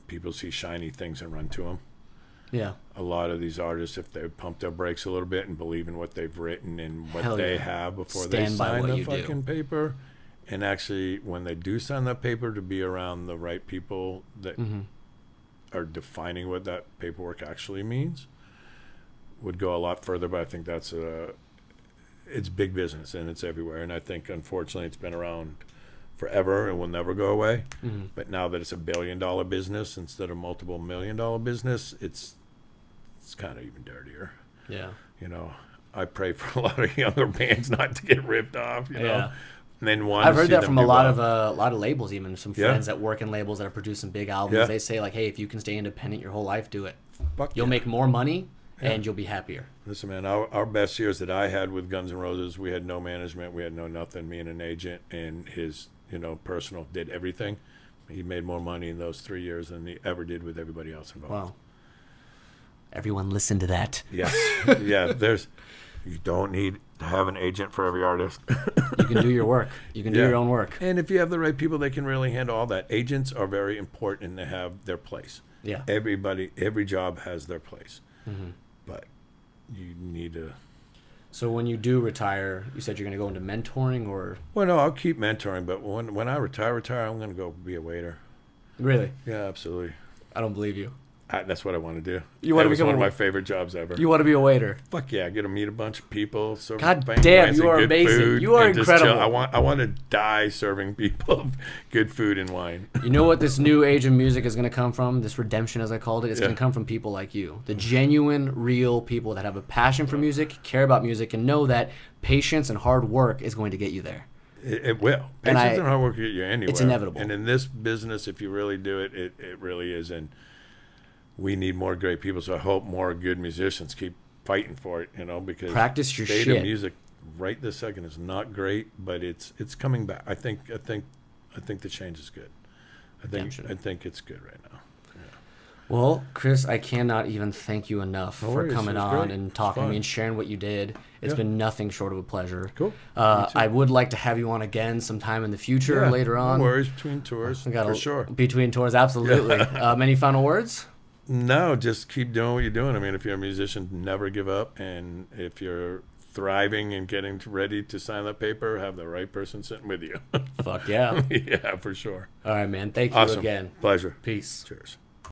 people see shiny things and run to them. Yeah. A lot of these artists, if they pump their brakes a little bit and believe in what they've written and what they have before they sign the fucking paper, and actually when they do sign that paper, to be around the right people that are defining what that paperwork actually means, would go a lot further. But I think that's it's big business and it's everywhere. And I think unfortunately it's been around forever and will never go away. But now that it's $1 billion business instead of multiple $1 million business, it's kind of even dirtier. Yeah. You know, I pray for a lot of younger bands not to get ripped off. You know. And then I've heard that from a lot of labels, even some friends that work in labels that are producing big albums. They say like, hey, if you can stay independent your whole life, do it. You'll make more money and you'll be happier. Listen, man, our best years that I had with Guns N' Roses, we had no management, we had no nothing. Me and an agent and his, personal did everything. He made more money in those 3 years than he ever did with everybody else involved. Wow. Everyone listen to that. Yes. Yeah, you don't need to have an agent for every artist. You can do your work. You can do your own work. And if you have the right people, they can really handle all that. Agents are very important and they have their place. Yeah. Every job has their place. But you need to... So when you do retire, you said you're going to go into mentoring, or? Well, no, I'll keep mentoring, but when I retire, I'm going to go be a waiter. Really? Yeah, absolutely. I don't believe you. That's what I want to do. You want to was become one of a- my favorite jobs ever. You want to be a waiter. Fuck yeah, I get to meet a bunch of people. Serve God fancy damn, you are good amazing. food, You are and just chill. incredible. I want to die serving people good food and wine. You know what this new age of music is going to come from? This redemption, as I called it. It's going Yeah. to come from people like you. The genuine, real people that have a passion for music, care about music, and know that patience and hard work is going to get you there. It will. And Patience and hard work will get you anywhere. It's inevitable. And in this business, if you really do it, it really is. And we need more great people. So I hope more good musicians keep fighting for it, because Practice your state shit. of music right this second is not great, but it's coming back. I think the change is good. I think it's good right now. Well, Chris, I cannot even thank you enough No for worries. coming It was on great. and talking to Fun. me and sharing what you did. It's Yeah. been nothing short of a pleasure. Cool. Me too. I would like to have you on again sometime in the future, Yeah, later on. No worries between tours, We got for sure. Between tours, absolutely. Any final words? No, just keep doing what you're doing. I mean, if you're a musician, never give up. And if you're thriving and getting ready to sign that paper, have the right person sitting with you. Fuck yeah. Yeah, for sure. All right, man. Thank you Awesome. again. Pleasure. Peace. Cheers.